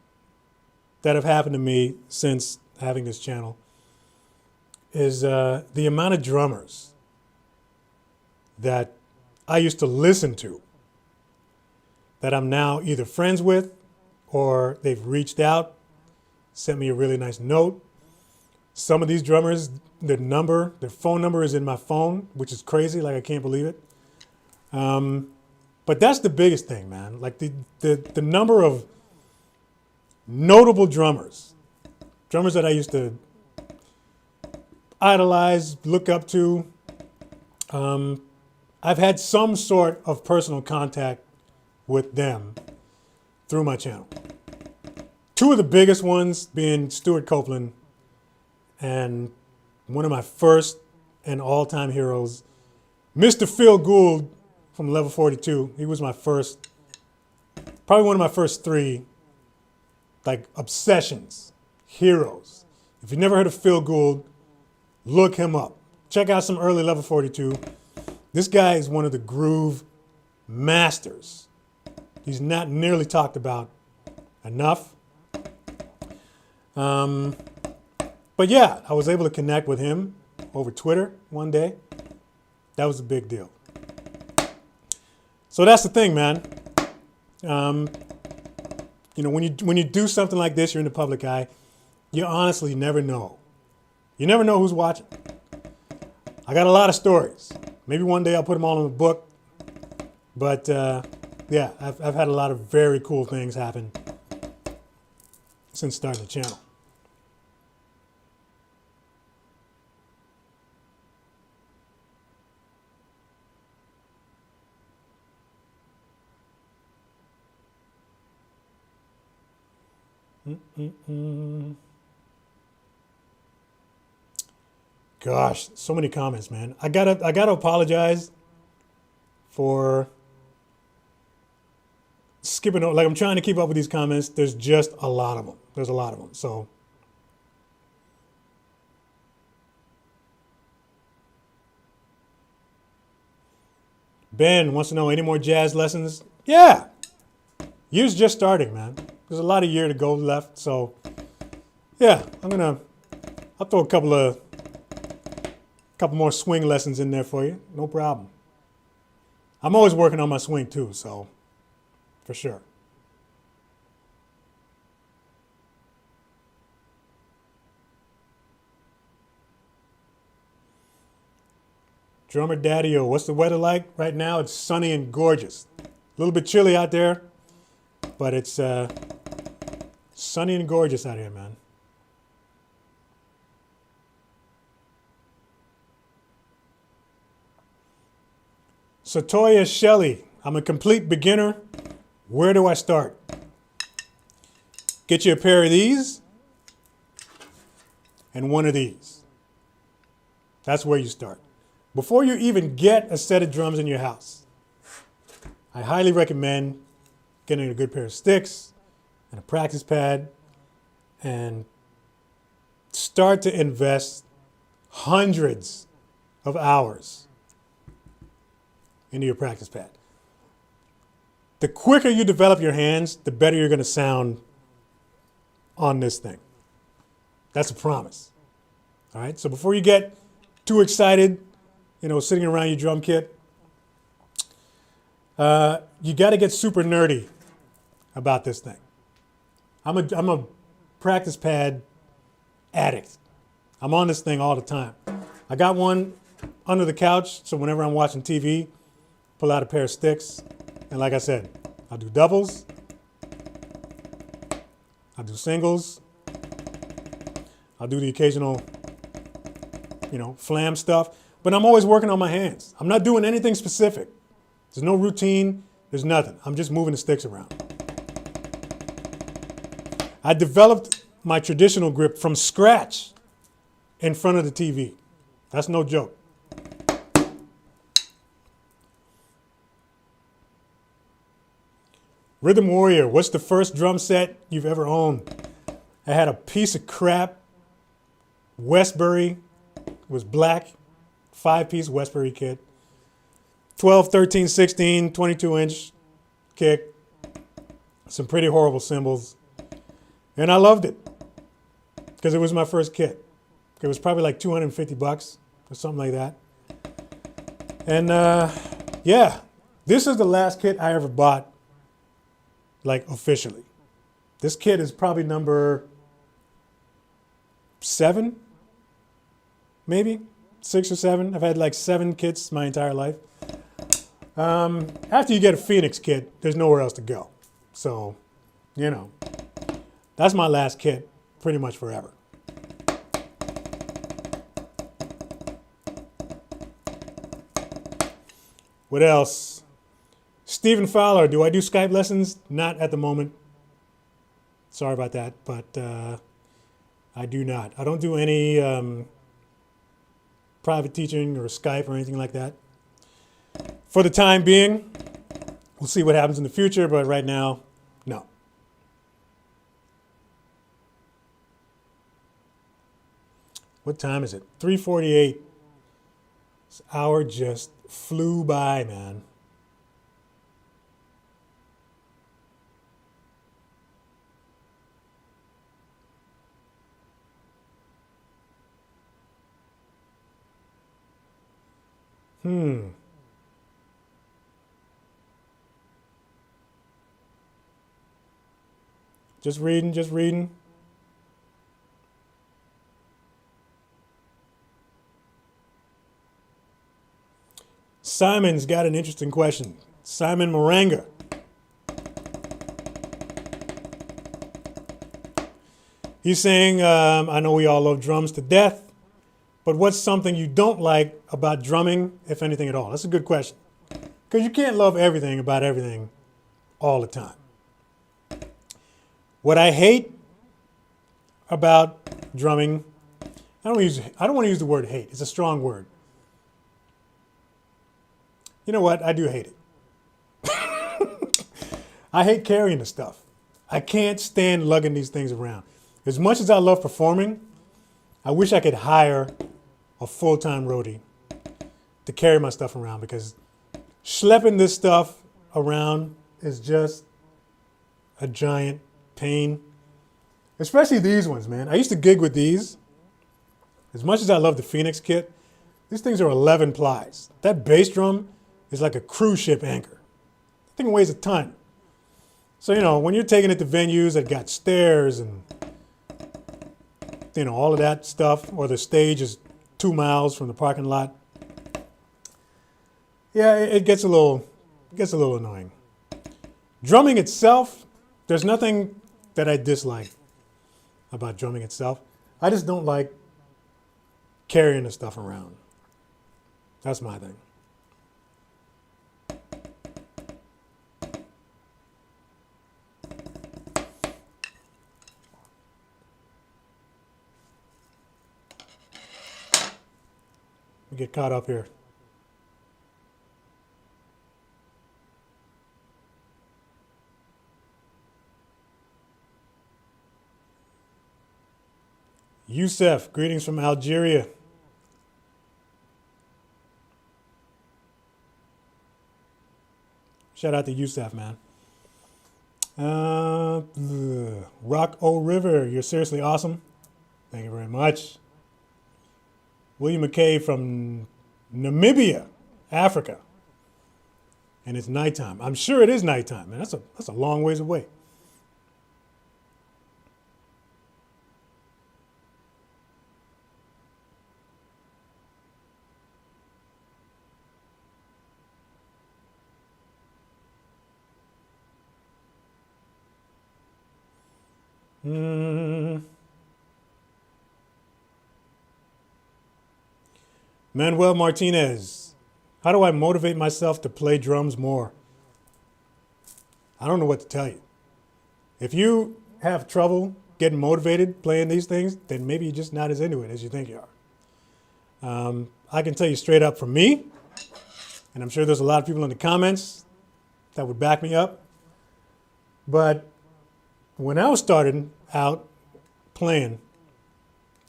that have happened to me since having this channel is the amount of drummers that I used to listen to that I'm now either friends with or they've reached out, sent me a really nice note. Some of these drummers, their phone number is in my phone, which is crazy. Like, I can't believe it. But that's the biggest thing, man. Like the number of notable drummers that I used to idolize, look up to. I've had some sort of personal contact with them through my channel. Two of the biggest ones being Stuart Copeland and one of my first and all-time heroes, Mr. Phil Gould from Level 42. He was my first, probably one of my first 3 like obsessions, heroes. If you've never heard of Phil Gould, Look him up. Check out some early Level 42. This guy is one of the groove masters. He's not nearly talked about enough. But yeah, I was able to connect with him over Twitter one day. That was a big deal. So that's the thing, man. You know, when you do something like this, you're in the public eye, you honestly never know. You never know who's watching. I got a lot of stories. Maybe one day I'll put them all in a book. But yeah, I've had a lot of very cool things happen since starting the channel. Gosh, so many comments, man. I gotta apologize for skipping over. Like, I'm trying to keep up with these comments. There's just a lot of them. There's a lot of them. So Ben wants to know, any more jazz lessons? Yeah. Year's just starting, man. There's a lot of year to go left. So yeah, I'll throw a couple more swing lessons in there for you. No problem. I'm always working on my swing too, so for sure. Drummer Daddy-O, what's the weather like right now? It's sunny and gorgeous. A little bit chilly out there, but it's sunny and gorgeous out here, man. Satoya Shelley, I'm a complete beginner. Where do I start? Get you a pair of these and one of these. That's where you start. Before you even get a set of drums in your house, I highly recommend getting a good pair of sticks and a practice pad and start to invest hundreds of hours into your practice pad. The quicker you develop your hands, the better you're going to sound on this thing. That's a promise. All right, so before you get too excited, sitting around your drum kit, you got to get super nerdy about this thing. I'm a practice pad addict. I'm on this thing all the time. I got one under the couch, so whenever I'm watching TV, pull out a pair of sticks, and like I said, I'll do doubles, I'll do singles, I'll do the occasional, flam stuff, but I'm always working on my hands. I'm not doing anything specific. There's no routine, there's nothing. I'm just moving the sticks around. I developed my traditional grip from scratch in front of the TV. That's no joke. Rhythm Warrior, what's the first drum set you've ever owned? I had a piece of crap Westbury. It was black, 5-piece Westbury kit. 12, 13, 16, 22-inch kick. Some pretty horrible cymbals. And I loved it because it was my first kit. It was probably like $250 or something like that. And yeah, this is the last kit I ever bought, like officially. This kit is probably number 7, maybe 6 or 7. I've had like 7 kits my entire life. After you get a Phoenix kit, there's nowhere else to go. So, that's my last kit pretty much forever. What else? Stephen Fowler, do I do Skype lessons? Not at the moment. Sorry about that, but I do not. I don't do any private teaching or Skype or anything like that. For the time being, we'll see what happens in the future, but right now, no. What time is it? 3:48. This hour just flew by, man. Just reading, just reading. Simon's got an interesting question. Simon Moranga. He's saying, I know we all love drums to death, but what's something you don't like about drumming, if anything at all? That's a good question. Because you can't love everything about everything all the time. What I hate about drumming, I don't want to use the word hate. It's a strong word. You know what? I do hate it. I hate carrying the stuff. I can't stand lugging these things around. As much as I love performing, I wish I could hire a full-time roadie to carry my stuff around, because schlepping this stuff around is just a giant pain. Especially these ones, man. I used to gig with these. As much as I love the Phoenix kit, these things are 11 plies. That bass drum is like a cruise ship anchor. That thing weighs a ton. So, you know, when you're taking it to venues that got stairs and, you know, all of that stuff, or the stage is 2 miles from the parking lot, yeah, it gets a little annoying. Drumming itself, there's nothing that I dislike about drumming itself. I just don't like carrying the stuff around. That's my thing. We get caught up here. Youssef, greetings from Algeria. Shout out to Youssef, man. Rock O River, you're seriously awesome. Thank you very much. William McKay from Namibia, Africa. And it's nighttime. I'm sure it is nighttime, man. That's a long ways away. Manuel Martinez, how do I motivate myself to play drums more? I don't know what to tell you. If you have trouble getting motivated playing these things, then maybe you're just not as into it as you think you are. I can tell you straight up from me, and I'm sure there's a lot of people in the comments that would back me up, but when I was starting out playing,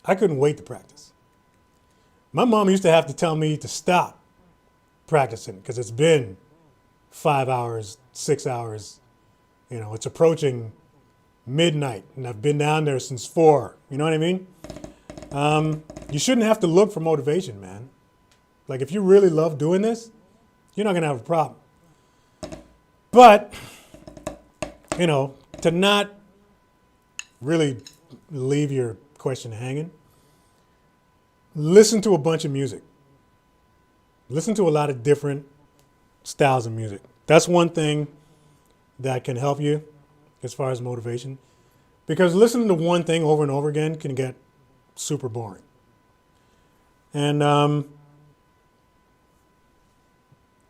I couldn't wait to practice. My mom used to have to tell me to stop practicing because it's been 5 hours, 6 hours. You know, it's approaching midnight, and I've been down there since 4. You know what I mean? You shouldn't have to look for motivation, man. Like, if you really love doing this, you're not going to have a problem. But, you know, to not really leave your question hanging, listen to a bunch of music. Listen to a lot of different styles of music. That's one thing that can help you as far as motivation. Because listening to one thing over and over again can get super boring. And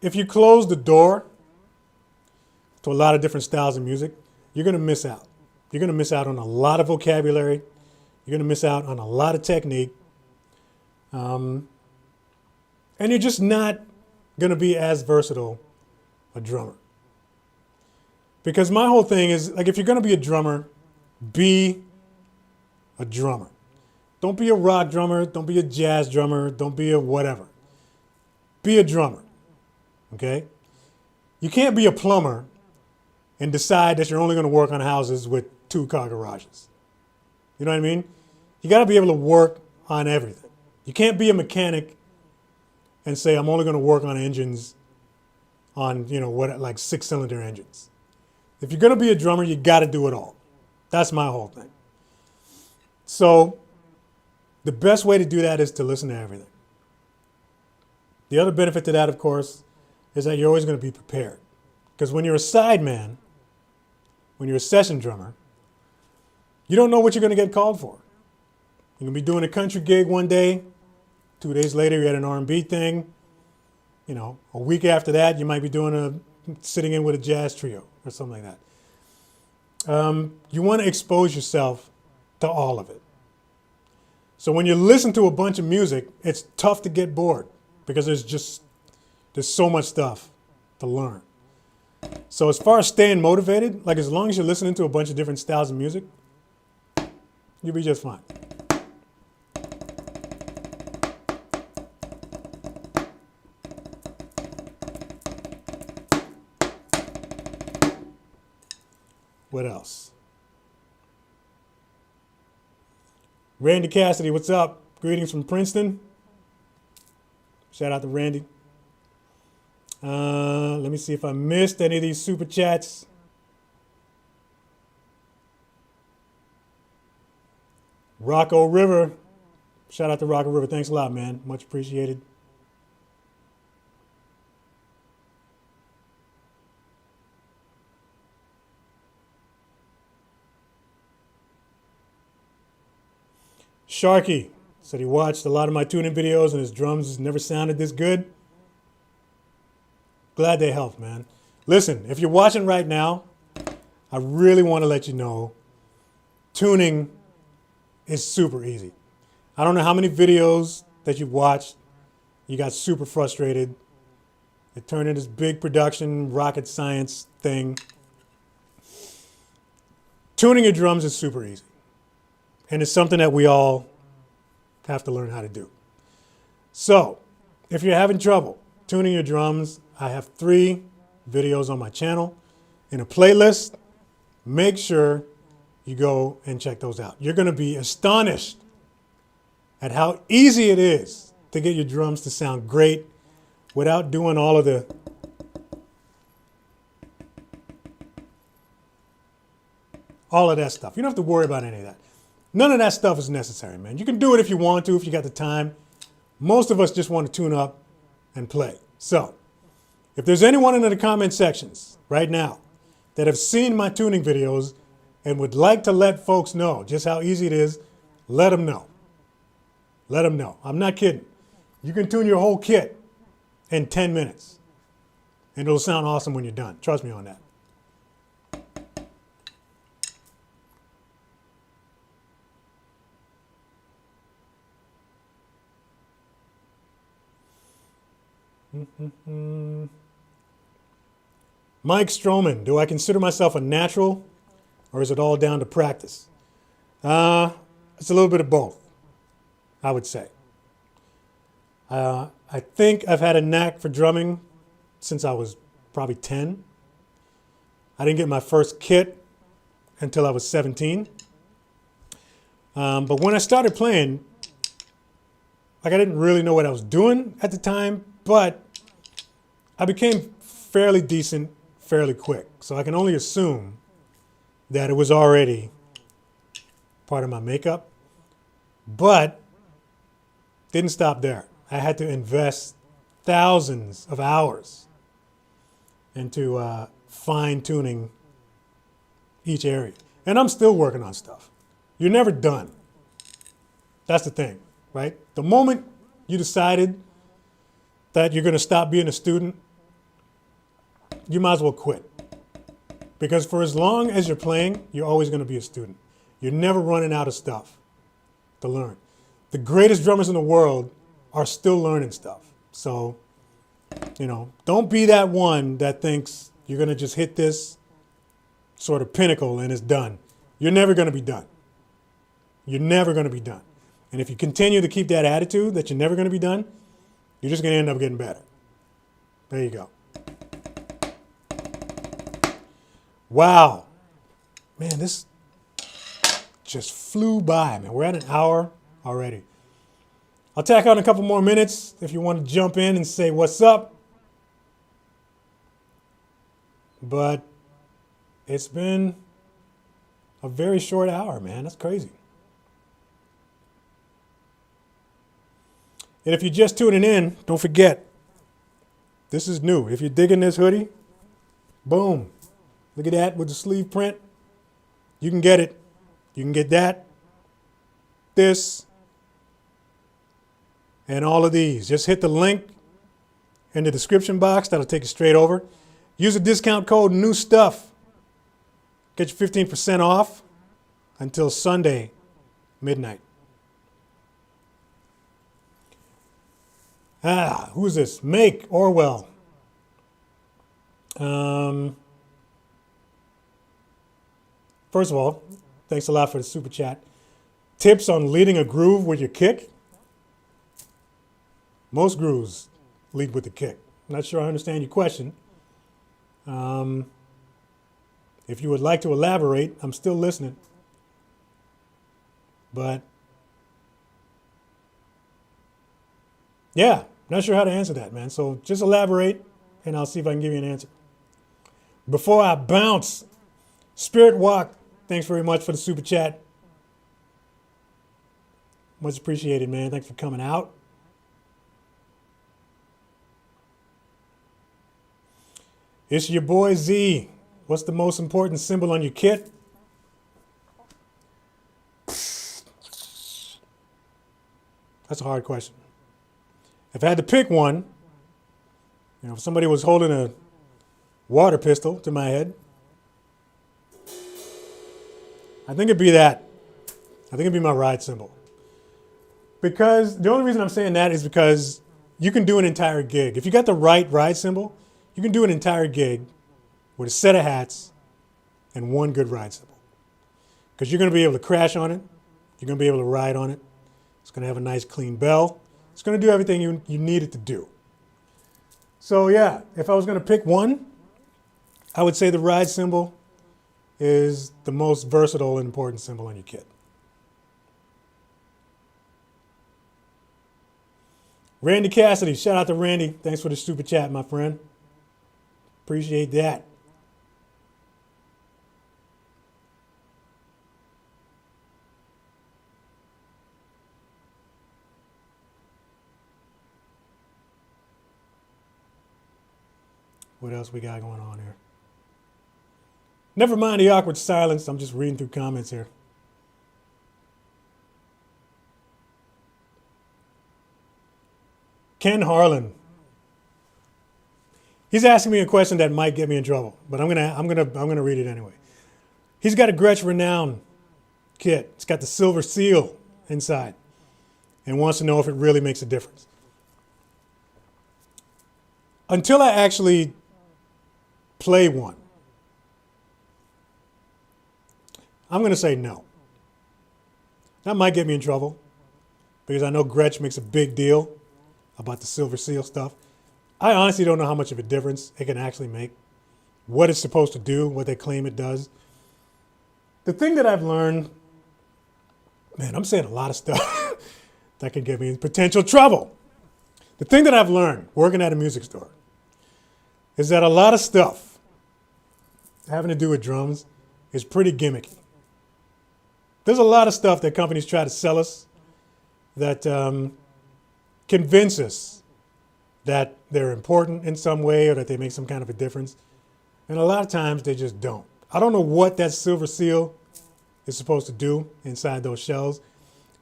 if you close the door to a lot of different styles of music, you're going to miss out. You're going to miss out on a lot of vocabulary. You're going to miss out on a lot of technique. And you're just not going to be as versatile a drummer. Because my whole thing is, like, if you're going to be a drummer, be a drummer. Don't be a rock drummer. Don't be a jazz drummer. Don't be a whatever. Be a drummer, okay? You can't be a plumber and decide that you're only going to work on houses with 2-car garages. You know what I mean? You got to be able to work on everything. You can't be a mechanic and say, I'm only going to work on engines on, like 6-cylinder engines. If you're going to be a drummer, you got to do it all. That's my whole thing. So the best way to do that is to listen to everything. The other benefit to that, of course, is that you're always going to be prepared. Because when you're a sideman, when you're a session drummer, you don't know what you're going to get called for. You're going to be doing a country gig one day. 2 days later, you're at an R&B thing. A week after that, you might be sitting in with a jazz trio or something like that. You want to expose yourself to all of it. So when you listen to a bunch of music, it's tough to get bored because there's so much stuff to learn. So as far as staying motivated, like as long as you're listening to a bunch of different styles of music, you'll be just fine. What else? Randy Cassidy, what's up? Greetings from Princeton. Shout out to Randy. Let me see if I missed any of these super chats. Rocco River. Shout out to Rocco River. Thanks a lot, man. Much appreciated. Sharky said he watched a lot of my tuning videos and his drums never sounded this good. Glad they helped, man. Listen, if you're watching right now, I really want to let you know tuning is super easy. I don't know how many videos that you've watched, you got super frustrated. It turned into this big production, rocket science thing. Tuning your drums is super easy. And it's something that we all have to learn how to do. So, if you're having trouble tuning your drums, I have 3 videos on my channel in a playlist. Make sure you go and check those out. You're going to be astonished at how easy it is to get your drums to sound great without doing all of that stuff. You don't have to worry about any of that. None of that stuff is necessary, man. You can do it if you want to, if you got the time. Most of us just want to tune up and play. So, if there's anyone in the comment sections right now that have seen my tuning videos and would like to let folks know just how easy it is, let them know. Let them know. I'm not kidding. You can tune your whole kit in 10 minutes, and it'll sound awesome when you're done. Trust me on that. Mike Stroman, do I consider myself a natural, or is it all down to practice? It's a little bit of both, I would say. I think I've had a knack for drumming since I was probably 10. I didn't get my first kit until I was 17. But when I started playing, I didn't really know what I was doing at the time, but I became fairly decent fairly quick. So I can only assume that it was already part of my makeup, but didn't stop there. I had to invest thousands of hours into fine-tuning each area. And I'm still working on stuff. You're never done. That's the thing, right? The moment you decided that you're going to stop being a student, you might as well quit. Because for as long as you're playing, you're always going to be a student. You're never running out of stuff to learn. The greatest drummers in the world are still learning stuff. So, don't be that one that thinks you're going to just hit this sort of pinnacle and it's done. You're never going to be done. You're never going to be done. And if you continue to keep that attitude that you're never going to be done, you're just going to end up getting better. There you go. Wow. Man, this just flew by, man. We're at an hour already. I'll tack on a couple more minutes if you want to jump in and say what's up. But it's been a very short hour, man. That's crazy. And if you're just tuning in, don't forget, this is new. If you're digging this hoodie, boom. Look at that with the sleeve print. You can get it. You can get that, this, and all of these. Just hit the link in the description box. That'll take you straight over. Use the discount code New Stuff. Get you 15% off until Sunday, midnight. Who is this? Make Orwell. First of all, thanks a lot for the super chat. Tips on leading a groove with your kick. Most grooves lead with the kick. Not sure I understand your question. If you would like to elaborate, I'm still listening. But yeah, not sure how to answer that, man. So just elaborate, and I'll see if I can give you an answer. Before I bounce, Spirit Walk, thanks very much for the super chat. Much appreciated, man. Thanks for coming out. It's your boy Z. What's the most important symbol on your kit? That's a hard question. If I had to pick one, if somebody was holding a water pistol to my head, I think it'd be that. I think it'd be my ride symbol. Because the only reason I'm saying that is because you can do an entire gig. If you got the right ride symbol, you can do an entire gig with a set of hats and one good ride symbol. Because you're going to be able to crash on it. You're going to be able to ride on it. It's going to have a nice clean bell. It's going to do everything you need it to do. So yeah, if I was going to pick one, I would say the ride symbol is the most versatile and important symbol on your kit. Randy Cassidy, shout out to Randy. Thanks for the super chat, my friend. Appreciate that. What else we got going on here? Never mind the awkward silence. I'm just reading through comments here. Ken Harlan. He's asking me a question that might get me in trouble, but I'm gonna read it anyway. He's got a Gretsch Renown kit. It's got the silver seal inside, and wants to know if it really makes a difference. Until I actually play one, I'm going to say no. That might get me in trouble because I know Gretsch makes a big deal about the silver seal stuff. I honestly don't know how much of a difference it can actually make, what it's supposed to do, what they claim it does. The thing that I've learned, man, I'm saying a lot of stuff that could get me in potential trouble. The thing that I've learned working at a music store is that a lot of stuff having to do with drums is pretty gimmicky. There's a lot of stuff that companies try to sell us that convince us that they're important in some way or that they make some kind of a difference. And a lot of times they just don't. I don't know what that silver seal is supposed to do inside those shells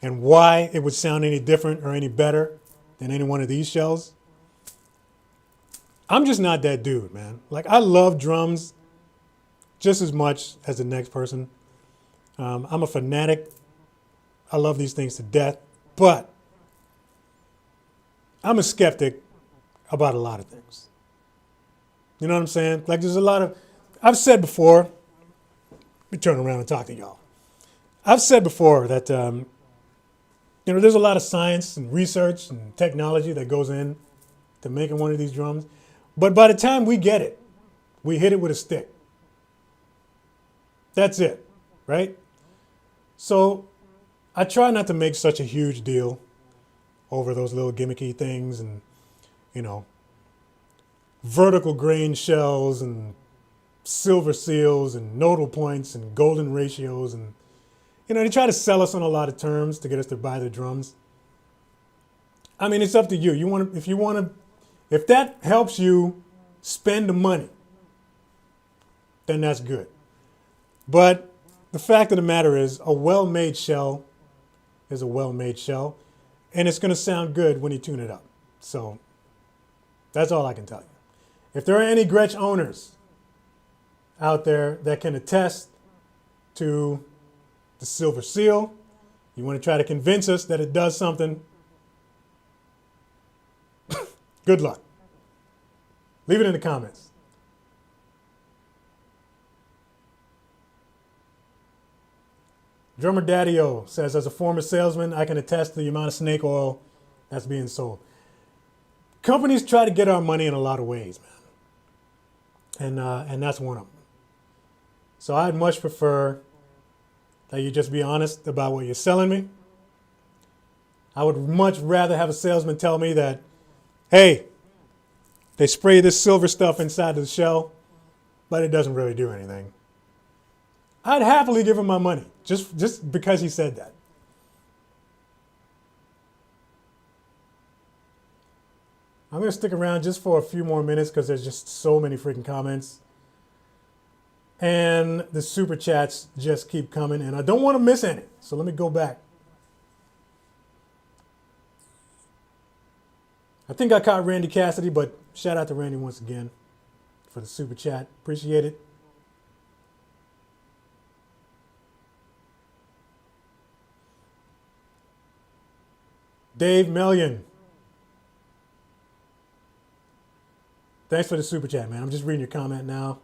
and why it would sound any different or any better than any one of these shells. I'm just not that dude, man. Like, I love drums just as much as the next person. I'm a fanatic. I love these things to death, but I'm a skeptic about a lot of things. You know what I'm saying? Like, there's a lot of, I've said before, let me turn around and talk to y'all. I've said before that, You know, there's a lot of science and research and technology that goes in to making one of these drums. But by the time we get it, we hit it with a stick. That's it, right? So I try not to make such a huge deal over those little gimmicky things and, you know, vertical grain shells and silver seals and nodal points and golden ratios. And, you know, they try to sell us on a lot of terms to get us to buy the drums. I mean, it's up to you. If that helps you spend the money, then that's good. But the fact of the matter is, a well-made shell is a well-made shell, and it's going to sound good when you tune it up. So that's all I can tell you. If there are any Gretsch owners out there that can attest to the silver seal, you want to try to convince us that it does something, good luck. Leave it in the comments. Drummer Daddy-O says, as a former salesman, I can attest to the amount of snake oil that's being sold. Companies try to get our money in a lot of ways, man. And that's one of them. So I'd much prefer that you just be honest about what you're selling me. I would much rather have a salesman tell me that, hey, they spray this silver stuff inside of the shell, but it doesn't really do anything. I'd happily give him my money just because he said that. I'm going to stick around just for a few more minutes because there's just so many freaking comments. And the super chats just keep coming, and I don't want to miss any. So let me go back. I think I caught Randy Cassidy, but shout out to Randy once again for the super chat. Appreciate it. Dave Mellion. Thanks for the super chat, man. I'm just reading your comment now.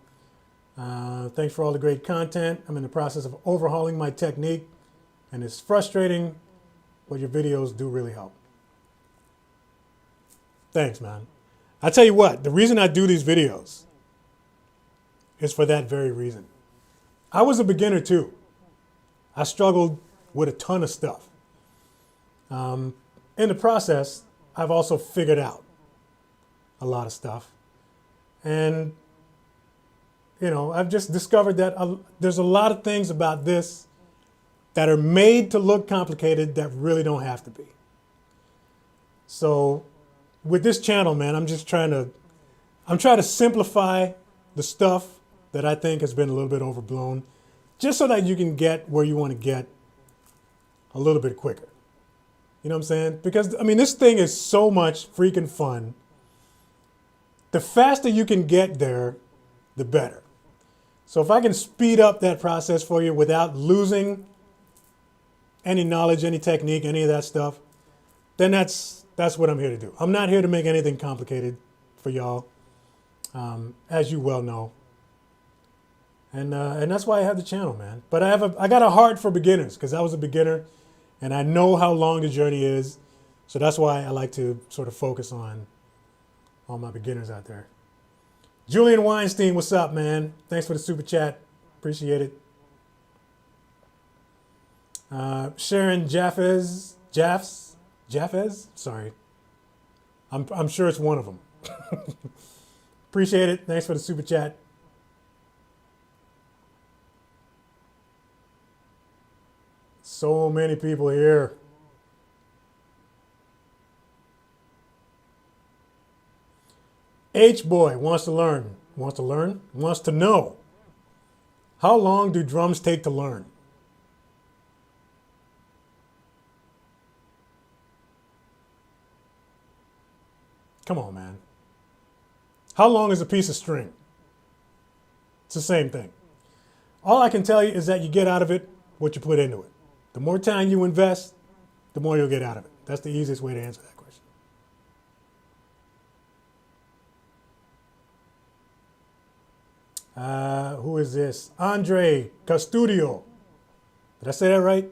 Thanks for all the great content. I'm in the process of overhauling my technique, and it's frustrating, but your videos do really help. Thanks, man. I tell you what, the reason I do these videos is for that very reason. I was a beginner too. I struggled with a ton of stuff. In the process, I've also figured out a lot of stuff. And, you know, I've just discovered that there's a lot of things about this that are made to look complicated that really don't have to be. So with this channel, man, I'm trying to simplify the stuff that I think has been a little bit overblown, just so that you can get where you want to get a little bit quicker. You know what I'm saying? Because, I mean, this thing is so much freaking fun. The faster you can get there, the better. So if I can speed up that process for you without losing any knowledge, any technique, any of that stuff, then that's what I'm here to do. I'm not here to make anything complicated for y'all, as you well know. And that's why I have the channel, man. But I got a heart for beginners because I was a beginner, and I know how long the journey is. So that's why I like to sort of focus on all my beginners out there. Julian Weinstein, what's up, man? Thanks for the super chat. Appreciate it. Sharon Jaffez, sorry. I'm sure it's one of them. Appreciate it. Thanks for the super chat. So many people here. H-Boy wants to know. How long do drums take to learn? Come on, man. How long is a piece of string? It's the same thing. All I can tell you is that you get out of it what you put into it. The more time you invest, the more you'll get out of it. That's the easiest way to answer that question. Who is this? Andre Custudio. Did I say that right?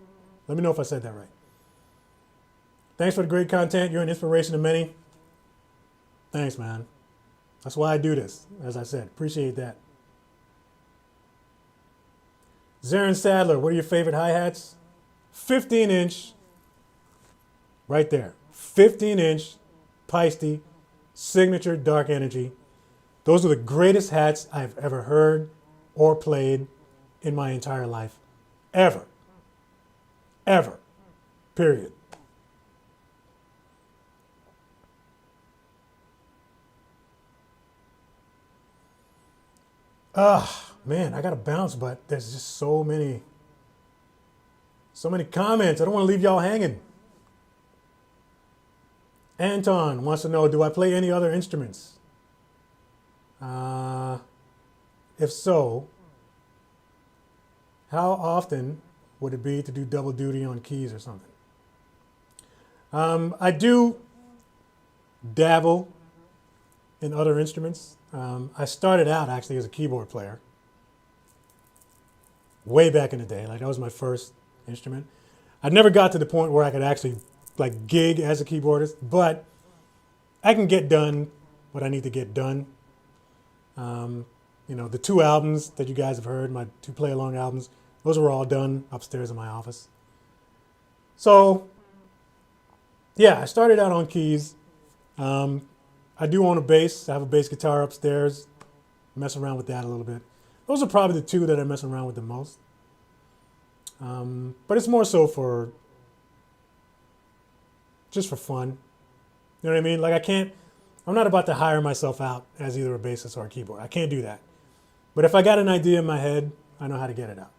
Let me know if I said that right. Thanks for the great content. You're an inspiration to many. Thanks, man. That's why I do this, as I said. Appreciate that. Zarin Sadler, what are your favorite hi-hats? 15-inch, right there. 15-inch, Peisty, signature dark energy. Those are the greatest hats I've ever heard or played in my entire life. Ever. Ever. Period. Man, I got to bounce, but there's just so many comments. I don't want to leave y'all hanging. Anton wants to know, do I play any other instruments? If so, how often would it be to do double duty on keys or something? I do dabble in other instruments. I started out actually as a keyboard player way back in the day. Like that was my first instrument. I never got to the point where I could actually like gig as a keyboardist, but I can get done what I need to get done. You know, the 2 albums that you guys have heard, my 2 play-along albums, those were all done upstairs in my office. So, yeah, I started out on keys. I do own a bass. I have a bass guitar upstairs. Mess around with that a little bit. Those are probably the 2 that I mess around with the most. But it's more so for just for fun. You know what I mean? Like I'm not about to hire myself out as either a bassist or a keyboard. I can't do that. But if I got an idea in my head, I know how to get it out.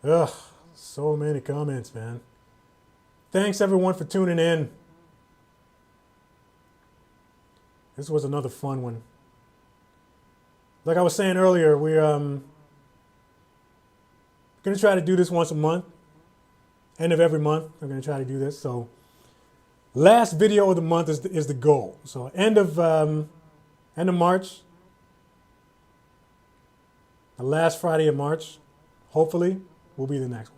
Ugh, so many comments, man. Thanks everyone for tuning in. This was another fun one. Like I was saying earlier, we're going to try to do this once a month. End of every month, we're going to try to do this. So last video of the month is the goal. So end of March, the last Friday of March, hopefully, will be the next one.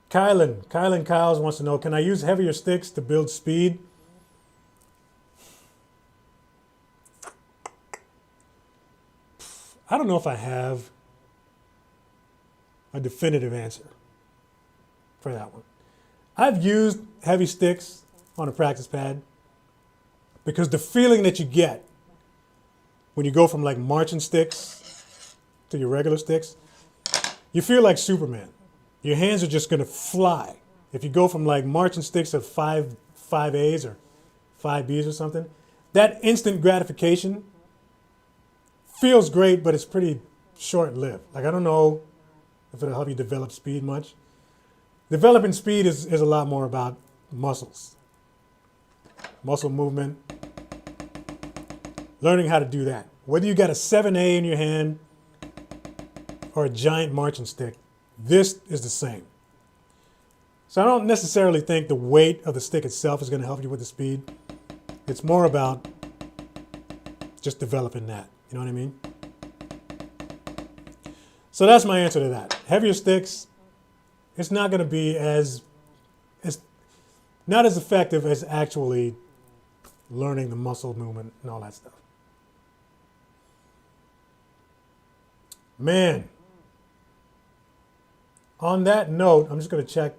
Kylan Kyles wants to know, can I use heavier sticks to build speed? I don't know if I have a definitive answer for that one. I've used heavy sticks on a practice pad because the feeling that you get when you go from like marching sticks to your regular sticks, you feel like Superman. Your hands are just going to fly. If you go from like marching sticks of 5As or 5Bs or something, that instant gratification feels great, but it's pretty short-lived. Like I don't know if it'll help you develop speed much. Developing speed is a lot more about muscles, muscle movement, learning how to do that. Whether you got a 7A in your hand or a giant marching stick, this is the same. So I don't necessarily think the weight of the stick itself is going to help you with the speed. It's more about just developing that. You know what I mean? So that's my answer to that. Heavier sticks, it's not going to be it's not as effective as actually learning the muscle movement and all that stuff. Man. On that note, I'm just going to check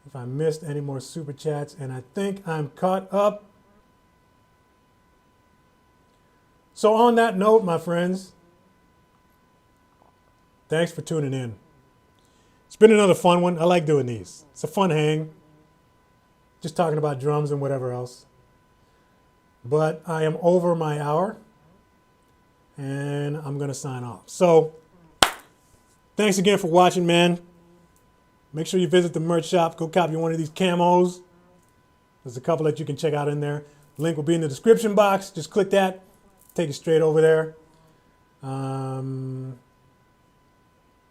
if I missed any more super chats, and I think I'm caught up. So on that note, my friends, thanks for tuning in. It's been another fun one. I like doing these. It's a fun hang, just talking about drums and whatever else. But I am over my hour, and I'm going to sign off. So thanks again for watching, man. Make sure you visit the merch shop. Go copy one of these camos. There's a couple that you can check out in there. Link will be in the description box. Just click that. take you straight over there.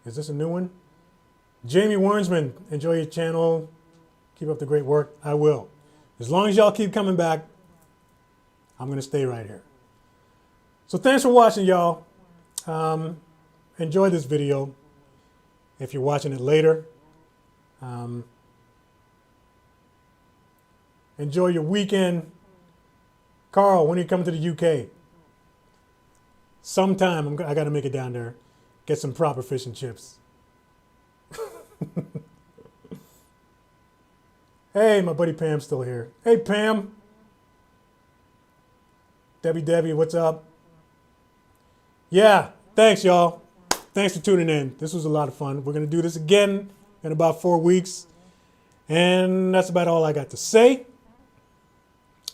Is this a new one? Jamie Wernsman, enjoy your channel. Keep up the great work. I will. As long as y'all keep coming back, I'm going to stay right here. So thanks for watching, y'all. Enjoy this video if you're watching it later. Enjoy your weekend. Carl, when are you coming to the UK? Sometime I got to make it down there. Get some proper fish and chips. Hey, my buddy Pam's still here. Hey, Pam. Debbie, what's up? Yeah, thanks, y'all. Thanks for tuning in. This was a lot of fun. We're going to do this again in about 4 weeks. And that's about all I got to say.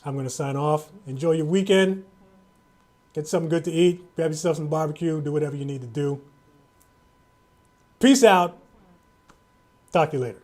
I'm going to sign off. Enjoy your weekend. Get something good to eat. Grab yourself some barbecue. Do whatever you need to do. Peace out. Talk to you later.